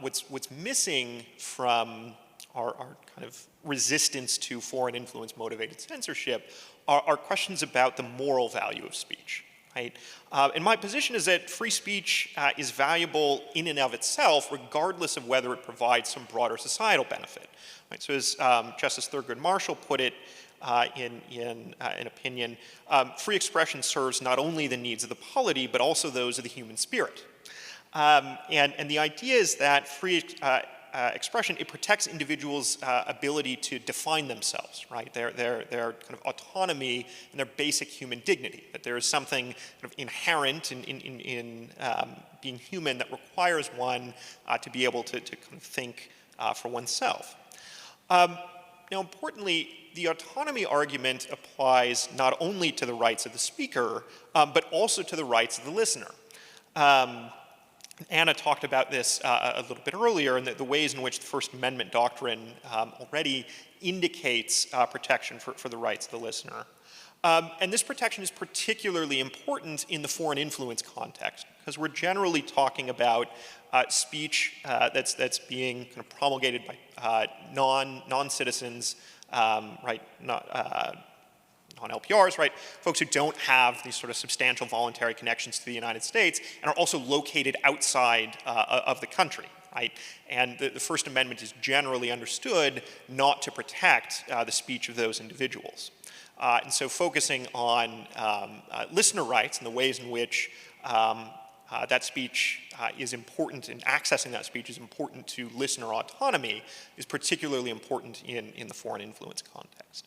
C: what's missing from our kind of resistance to foreign influence motivated censorship are questions about the moral value of speech, right? And my position is that free speech is valuable in and of itself, regardless of whether it provides some broader societal benefit, right? So as Justice Thurgood Marshall put it in an opinion, free expression serves not only the needs of the polity, but also those of the human spirit. And the idea is that free expression, it protects individuals' ability to define themselves, right? Their kind of autonomy and their basic human dignity, that there is something kind of inherent in being human that requires one to be able to kind of think for oneself. Now, importantly, the autonomy argument applies not only to the rights of the speaker, but also to the rights of the listener. Anna talked about this a little bit earlier, and the ways in which the First Amendment doctrine already indicates protection for the rights of the listener. And this protection is particularly important in the foreign influence context, because we're generally talking about speech that's being kind of promulgated by non-citizens, right? Non-LPRs, right? Folks who don't have these sort of substantial voluntary connections to the United States and are also located outside of the country, right? And the First Amendment is generally understood not to protect the speech of those individuals. And so focusing on listener rights and the ways in which that speech is important, and accessing that speech is important to listener autonomy is particularly important in the foreign influence context.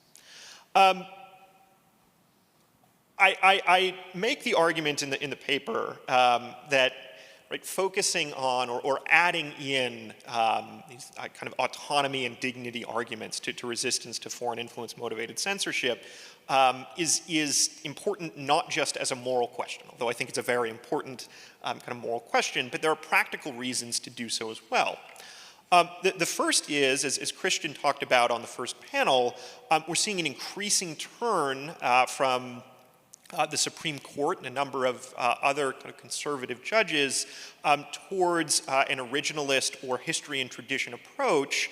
C: I make the argument in the paper that, right, focusing on or adding in these kind of autonomy and dignity arguments to resistance to foreign influence motivated censorship is important not just as a moral question, although I think it's a very important kind of moral question, but there are practical reasons to do so as well. The first is, as Krishnan talked about on the first panel, we're seeing an increasing turn from the Supreme Court and a number of other kind of conservative judges towards an originalist or history and tradition approach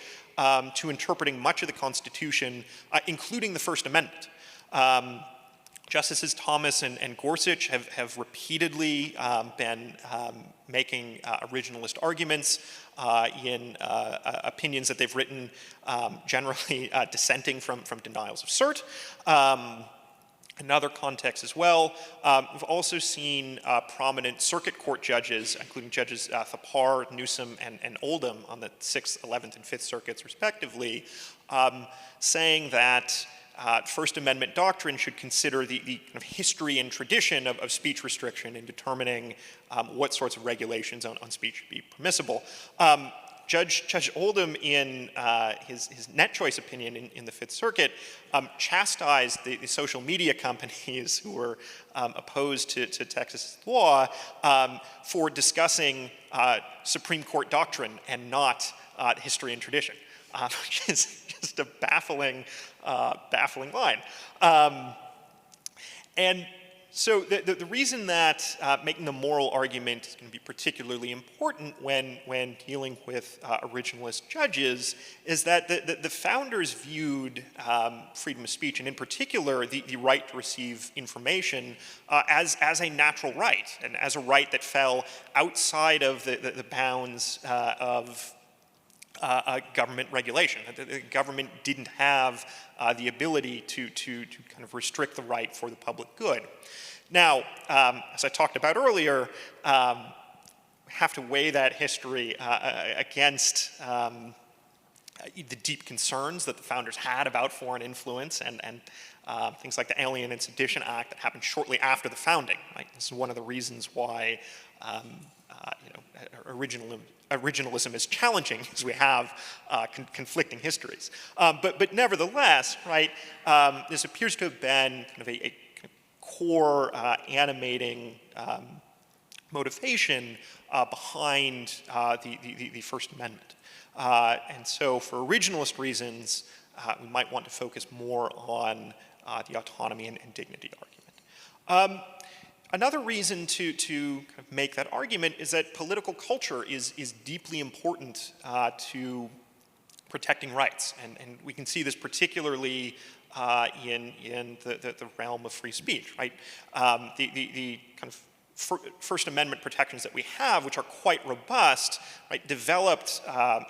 C: to interpreting much of the Constitution, including the First Amendment. Justices Thomas and Gorsuch have repeatedly been making originalist arguments in opinions that they've written, generally dissenting from denials of cert. In other contexts as well, we've also seen prominent circuit court judges, including Judges Thapar, Newsom, and Oldham on the 6th, 11th, and 5th circuits respectively, saying that First Amendment doctrine should consider the kind of history and tradition of speech restriction in determining what sorts of regulations on speech should be permissible. Judge Oldham, in his net choice opinion in the Fifth Circuit, chastised the social media companies who were opposed to Texas law for discussing Supreme Court doctrine and not history and tradition, which is just a baffling line. And so the reason that making the moral argument is going to be particularly important when dealing with originalist judges is that the founders viewed freedom of speech, and in particular the right to receive information, as a natural right, and as a right that fell outside of the bounds of government regulation. The government didn't have the ability to kind of restrict the right for the public good. Now, as I talked about earlier, have to weigh that history against the deep concerns that the founders had about foreign influence and things like the Alien and Sedition Act that happened shortly after the founding. Right? This is one of the reasons why originalism is challenging, because we have conflicting histories. But nevertheless, right, this appears to have been kind of a core animating motivation behind the First Amendment. And so for originalist reasons, we might want to focus more on the autonomy and dignity argument. Another reason to kind of make that argument is that political culture is deeply important to protecting rights. And we can see this particularly in the realm of free speech, right? The kind of First Amendment protections that we have, which are quite robust, right, developed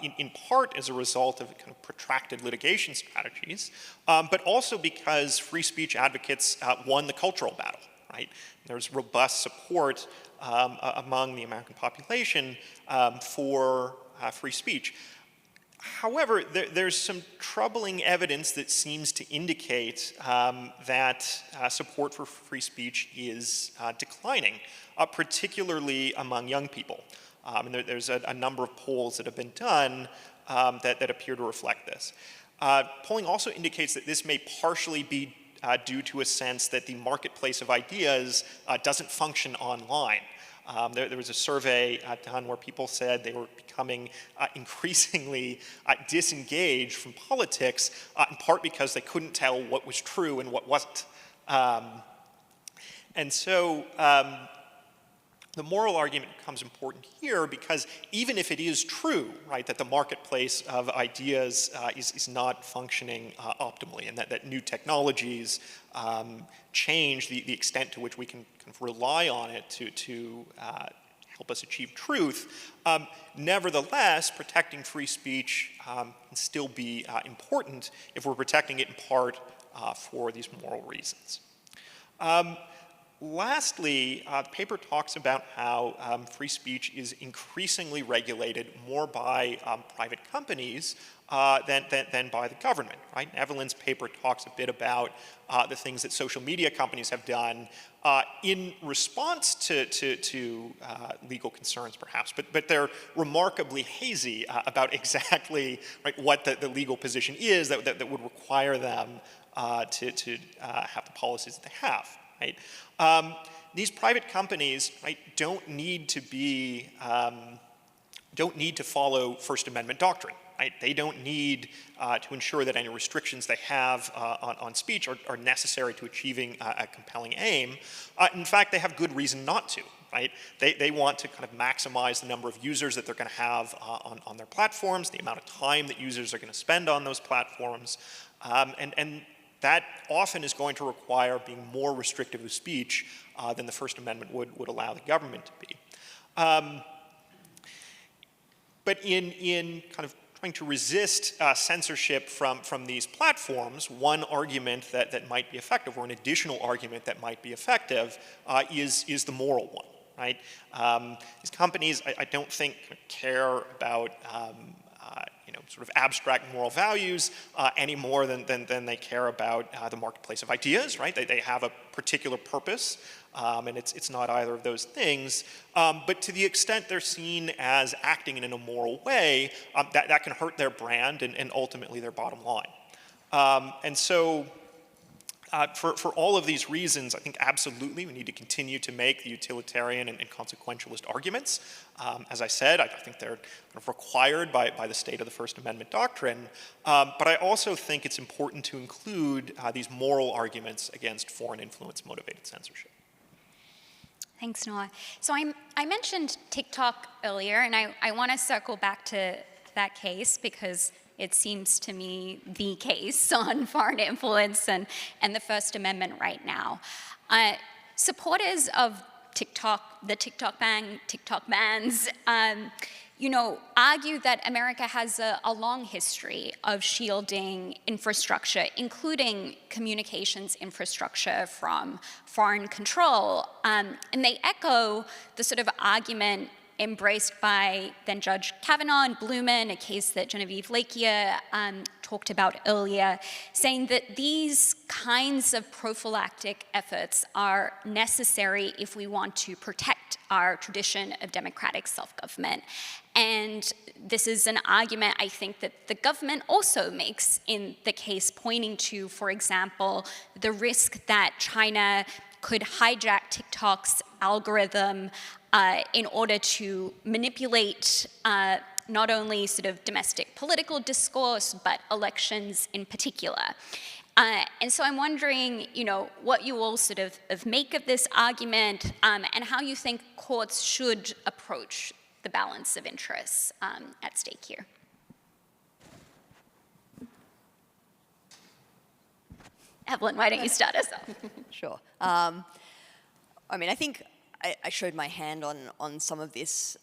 C: in part as a result of kind of protracted litigation strategies, but also because free speech advocates won the cultural battle, right? There's robust support among the American population for free speech. However, there's some troubling evidence that seems to indicate that support for free speech is declining, particularly among young people. And there's a number of polls that have been done that appear to reflect this. Polling also indicates that this may partially be due to a sense that the marketplace of ideas doesn't function online. There was a survey done where people said they were becoming increasingly disengaged from politics, in part because they couldn't tell what was true and what wasn't. And so the moral argument becomes important here because even if it is true, right, that the marketplace of ideas is not functioning optimally, and that new technologies change the extent to which we can kind of rely on it to help us achieve truth, nevertheless, protecting free speech can still be important if we're protecting it in part for these moral reasons. Lastly, the paper talks about how free speech is increasingly regulated more by private companies than by the government, right? Evelyn's paper talks a bit about the things that social media companies have done in response to legal concerns, perhaps, but they're remarkably hazy about exactly, right, what the legal position is that would require them to have the policies that they have. Right? These private companies, right, don't need to follow First Amendment doctrine. Right? They don't need to ensure that any restrictions they have on speech are necessary to achieving a compelling aim. In fact, they have good reason not to. Right? They want to kind of maximize the number of users that they're going to have on their platforms, the amount of time that users are going to spend on those platforms, and that often is going to require being more restrictive of speech than the First Amendment would allow the government to be. But in kind of trying to resist censorship from these platforms, one argument that might be effective, or an additional argument that might be effective, is the moral one, right? These companies, I don't think, care about sort of abstract moral values any more than they care about the marketplace of ideas, right? They have a particular purpose, and it's not either of those things. But to the extent they're seen as acting in an immoral way, that can hurt their brand and ultimately their bottom line. And so for all of these reasons, I think absolutely we need to continue to make the utilitarian and consequentialist arguments. As I said, I think they're kind of required by the state of the First Amendment doctrine. But I also think it's important to include these moral arguments against foreign influence motivated censorship.
B: Thanks, Noah. So I mentioned TikTok earlier, and I want to circle back to that case because it seems to me the case on foreign influence and the First Amendment right now. Supporters of TikTok, the TikTok bans, argue that America has a long history of shielding infrastructure, including communications infrastructure from foreign control. And they echo the sort of argument embraced by then Judge Kavanaugh and Blumen, a case that Genevieve Lakia talked about earlier, saying that these kinds of prophylactic efforts are necessary if we want to protect our tradition of democratic self-government. And this is an argument I think that the government also makes in the case, pointing to, for example, the risk that China could hijack TikTok's algorithm in order to manipulate not only sort of domestic political discourse, but elections in particular. And so I'm wondering, what you all sort of make of this argument and how you think courts should approach the balance of interests at stake here. Evelyn, why don't you start us off?
E: Sure. I think I showed my hand on some of this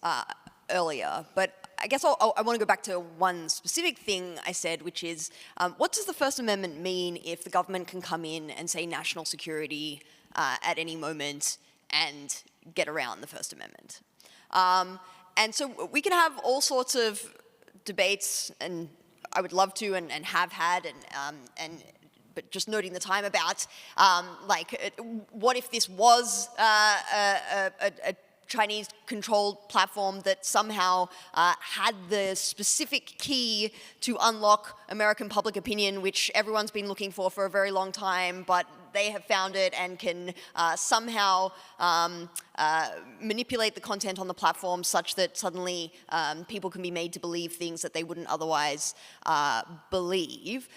E: earlier, but I guess I want to go back to one specific thing I said, which is, what does the First Amendment mean if the government can come in and say national security at any moment and get around the First Amendment? And so we can have all sorts of debates, and I would love to and have had, but just noting the time about, what if this was a Chinese-controlled platform that somehow had the specific key to unlock American public opinion, which everyone's been looking for a very long time, but they have found it and can somehow manipulate the content on the platform such that suddenly people can be made to believe things that they wouldn't otherwise believe.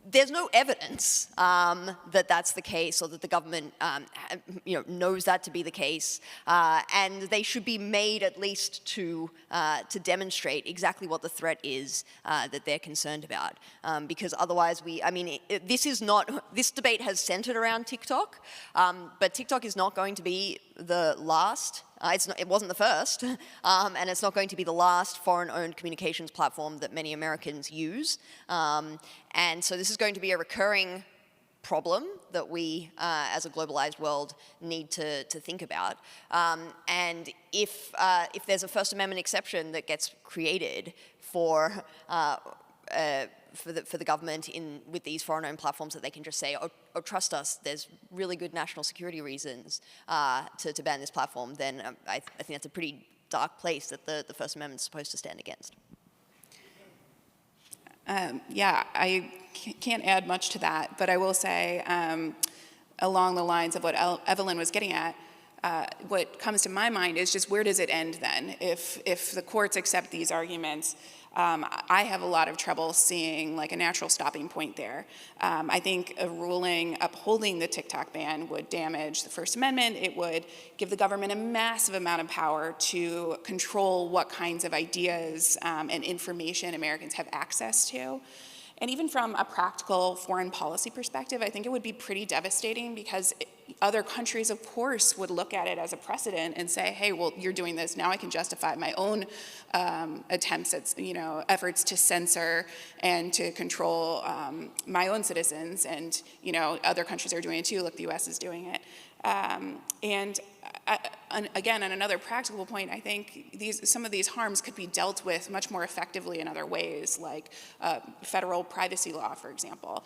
E: There's no evidence that that's the case, or that the government knows that to be the case, and they should be made at least to demonstrate exactly what the threat is that they're concerned about, because otherwise this debate has centered around TikTok, but TikTok is not going to be the last. It wasn't the first, and it's not going to be the last foreign-owned communications platform that many Americans use. And so this is going to be a recurring problem that we, as a globalized world, need to think about. And if there's a First Amendment exception that gets created for the government with these foreign-owned platforms, that they can just say, oh, trust us, there's really good national security reasons to ban this platform, then I think that's a pretty dark place that the First Amendment is supposed to stand against.
D: Yeah, I can't add much to that, but I will say, along the lines of what Evelyn was getting at, what comes to my mind is just, where does it end then? If the courts accept these arguments, I have a lot of trouble seeing a natural stopping point there. I think a ruling upholding the TikTok ban would damage the First Amendment. It would give the government a massive amount of power to control what kinds of ideas and information Americans have access to. And even from a practical foreign policy perspective, I think it would be pretty devastating because other countries, of course, would look at it as a precedent and say, hey, well, you're doing this, now I can justify my own attempts at, efforts to censor and to control my own citizens. And, other countries are doing it too, look, the US is doing it. And again, on another practical point, I think some of these harms could be dealt with much more effectively in other ways, like federal privacy law, for example.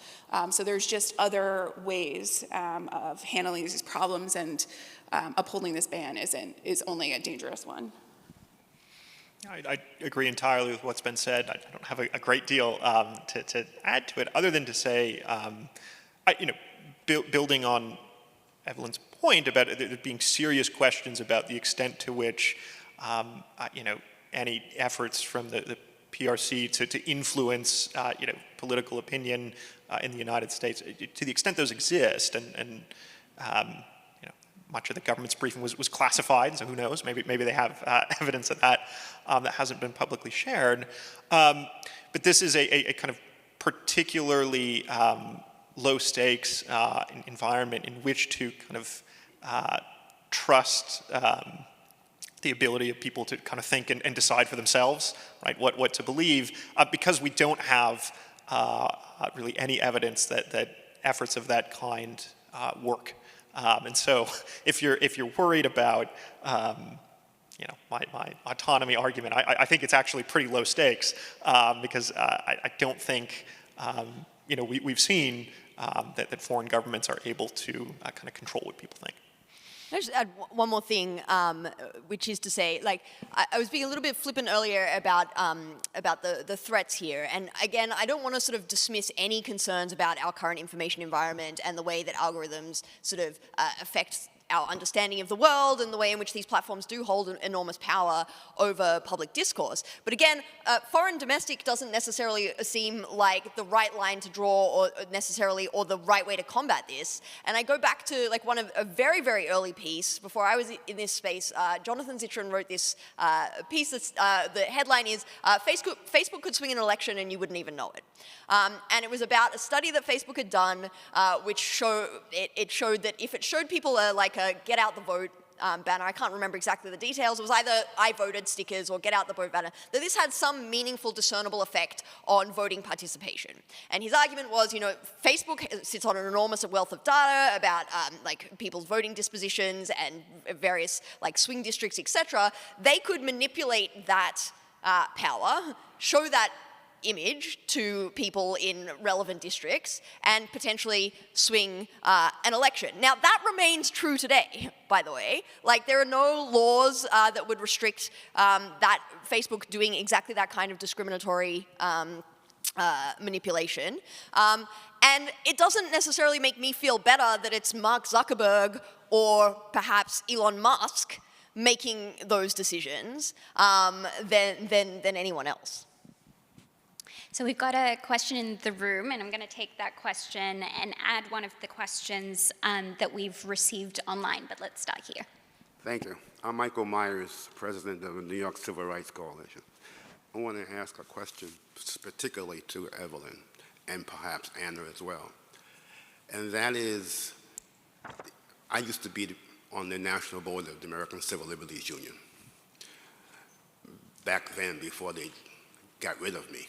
D: So there's just other ways of handling these problems, and upholding this ban is only a dangerous one.
C: I agree entirely with what's been said. I don't have a great deal to add to it, other than to say, building on Evelyn's point about there being serious questions about the extent to which, any efforts from the PRC to influence, political opinion in the United States, to the extent those exist, and much of the government's briefing was classified, so who knows, maybe they have evidence of that that hasn't been publicly shared. But this is a kind of particularly low stakes environment in which to kind of trust the ability of people to kind of think and decide for themselves, right, what to believe, because we don't have really any evidence that efforts of that kind work. And so if you're worried about my autonomy argument, I think it's actually pretty low stakes, because I don't think we've seen that foreign governments are able to kind of control what people think.
E: Can I just add one more thing, which is to say, I was being a little bit flippant earlier about the threats here. And again, I don't want to sort of dismiss any concerns about our current information environment and the way that algorithms sort of affect our understanding of the world and the way in which these platforms do hold enormous power over public discourse. But again, foreign domestic doesn't necessarily seem like the right line to draw or the right way to combat this. And I go back to one of a very, very early piece, before I was in this space. Jonathan Zittrain wrote this piece that's, the headline is, Facebook could swing an election and you wouldn't even know it. And it was about a study that Facebook had done, which showed that if it showed people a get out the vote banner, I can't remember exactly the details, it was either I voted stickers or get out the vote banner, that this had some meaningful discernible effect on voting participation. And his argument was, Facebook sits on an enormous wealth of data about people's voting dispositions and various swing districts, etc. They could manipulate that power, show that image to people in relevant districts, and potentially swing an election. Now, that remains true today, by the way. There are no laws that would restrict that Facebook doing exactly that kind of discriminatory manipulation. And it doesn't necessarily make me feel better that it's Mark Zuckerberg or perhaps Elon Musk making those decisions than anyone else.
B: So we've got a question in the room, and I'm going to take that question and add one of the questions that we've received online, but let's start here.
F: Thank you. I'm Michael Myers, president of the New York Civil Rights Coalition. I want to ask a question particularly to Evelyn and perhaps Anna as well. And that is, I used to be on the national board of the American Civil Liberties Union back then, before they got rid of me.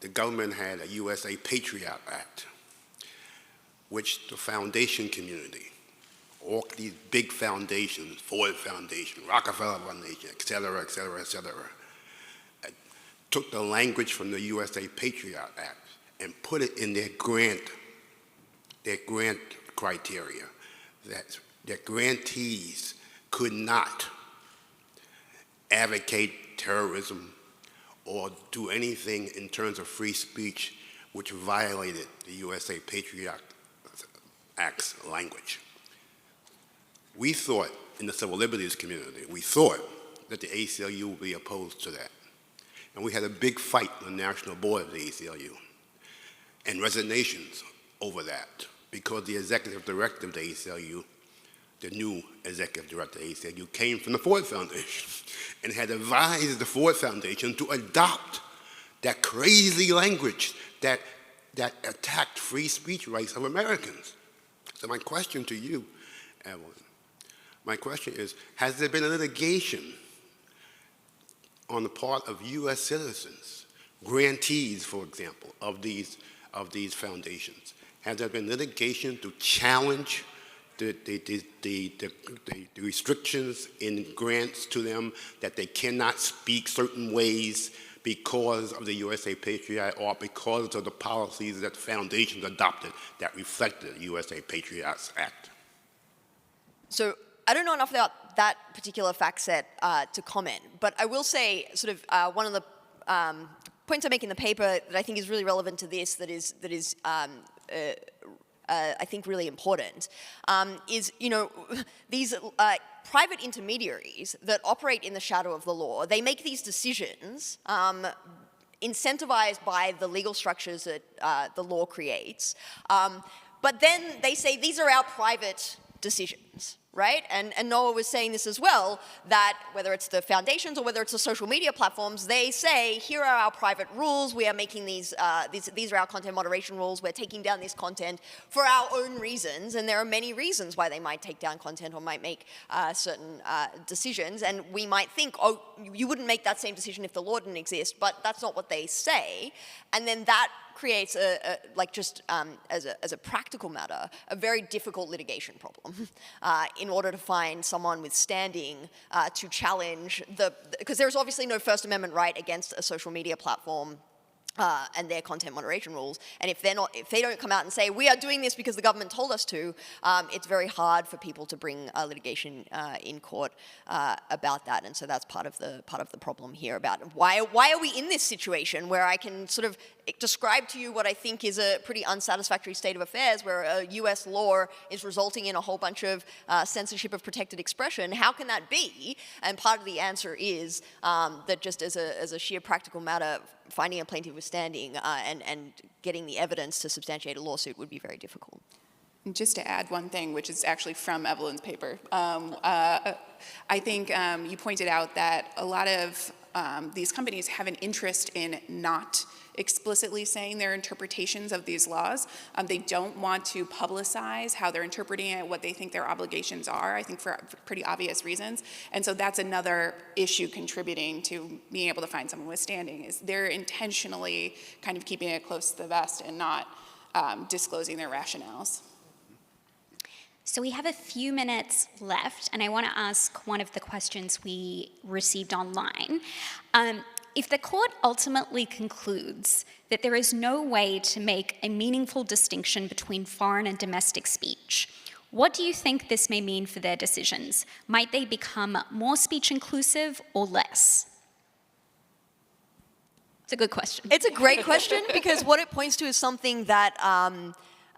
F: The government had a USA Patriot Act, which the foundation community, all these big foundations, Ford Foundation, Rockefeller Foundation, et cetera, took the language from the USA Patriot Act and put it in their grant criteria, that their grantees could not advocate terrorism or do anything in terms of free speech which violated the USA Patriot Act's language. We thought, in the civil liberties community, we thought that the ACLU would be opposed to that. And we had a big fight on the national board of the ACLU and resignations over that, because the executive director of the ACLU, the new executive director of the ACLU, came from the Ford Foundation and had advised the Ford Foundation to adopt that crazy language that attacked free speech rights of Americans. So my question to you, Evelyn, my question is, has there been a litigation on the part of U.S. citizens, grantees, for example, of these foundations? Has there been litigation to challenge the restrictions in grants to them, that they cannot speak certain ways because of the USA Patriot or because of the policies that the foundations adopted that reflected the USA Patriots Act?
E: So I don't know enough about that particular fact set to comment, but I will say sort of one of the points I make in the paper that I think is really relevant to this, that is I think really important, is, you know, these private intermediaries that operate in the shadow of the law, they make these decisions incentivized by the legal structures that the law creates, but then they say these are our private decisions, right? And Noah was saying this as well, that whether it's the foundations or whether it's the social media platforms, they say, here are our private rules, we are making these are our content moderation rules, we're taking down this content for our own reasons, and there are many reasons why they might take down content or might make certain decisions, and we might think, oh, you wouldn't make that same decision if the law didn't exist, but that's not what they say, and then that creates as a practical matter, a very difficult litigation problem in order to find someone with standing to challenge because there's obviously no First Amendment right against a social media platform and their content moderation rules. And if they don't come out and say, we are doing this because the government told us to, it's very hard for people to bring litigation in court about that. And so that's part of the problem here about why are we in this situation where I can sort of describe to you what I think is a pretty unsatisfactory state of affairs, where a US law is resulting in a whole bunch of censorship of protected expression. How can that be? And part of the answer is that just as a sheer practical matter, finding a plaintiff with standing and getting the evidence to substantiate a lawsuit would be very difficult.
D: Just to add one thing, which is actually from Evelyn's paper, I think you pointed out that a lot of these companies have an interest in not explicitly saying their interpretations of these laws. They don't want to publicize how they're interpreting it, what they think their obligations are, I think for pretty obvious reasons. And so that's another issue contributing to being able to find someone with standing, is they're intentionally kind of keeping it close to the vest and not disclosing their rationales.
B: So we have a few minutes left, and I want to ask one of the questions we received online. If the court ultimately concludes that there is no way to make a meaningful distinction between foreign and domestic speech, what do you think this may mean for their decisions? Might they become more speech inclusive or less? It's a good question.
E: It's a great question, because what it points to is something that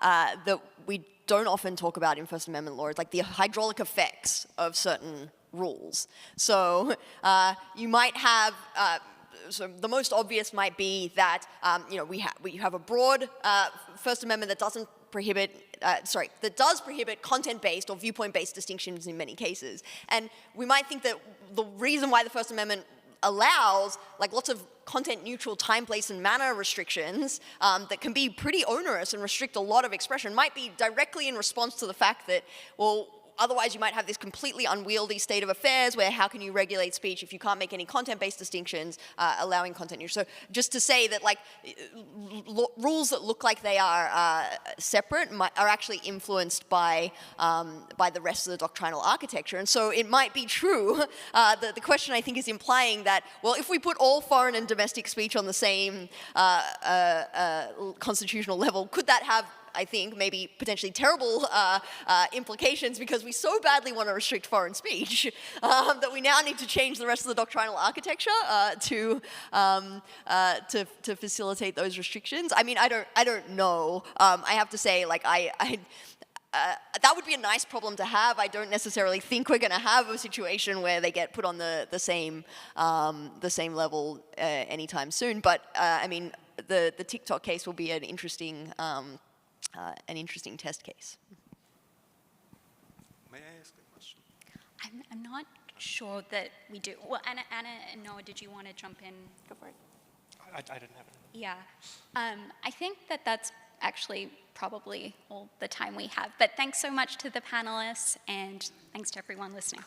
E: that we don't often talk about in First Amendment law. It's like the hydraulic effects of certain rules. So you might have, so the most obvious might be that we have a broad First Amendment that doesn't prohibit, that does prohibit content-based or viewpoint-based distinctions in many cases. And we might think that the reason why the First Amendment allows like lots of content-neutral time, place, and manner restrictions that can be pretty onerous and restrict a lot of expression might be directly in response to the fact that, well, otherwise you might have this completely unwieldy state of affairs where how can you regulate speech if you can't make any content-based distinctions, allowing content neutral. So just to say that like rules that look like they are separate are actually influenced by the rest of the doctrinal architecture. And so it might be true that the question I think is implying that, well, if we put all foreign and domestic speech on the same constitutional level, could that have, I think, maybe potentially terrible implications, because we so badly want to restrict foreign speech that we now need to change the rest of the doctrinal architecture to facilitate those restrictions. I mean, I don't know. I have to say, like, that would be a nice problem to have. I don't necessarily think we're going to have a situation where they get put on the same level anytime soon. But I mean, the TikTok case will be an interesting test case.
C: May I ask a question?
B: I'm not sure that we do. Well, Anna and Noah, did you want to jump in?
D: Go for it.
C: I didn't have it.
B: Yeah, I think that that's actually probably all the time we have. But thanks so much to the panelists, and thanks to everyone listening.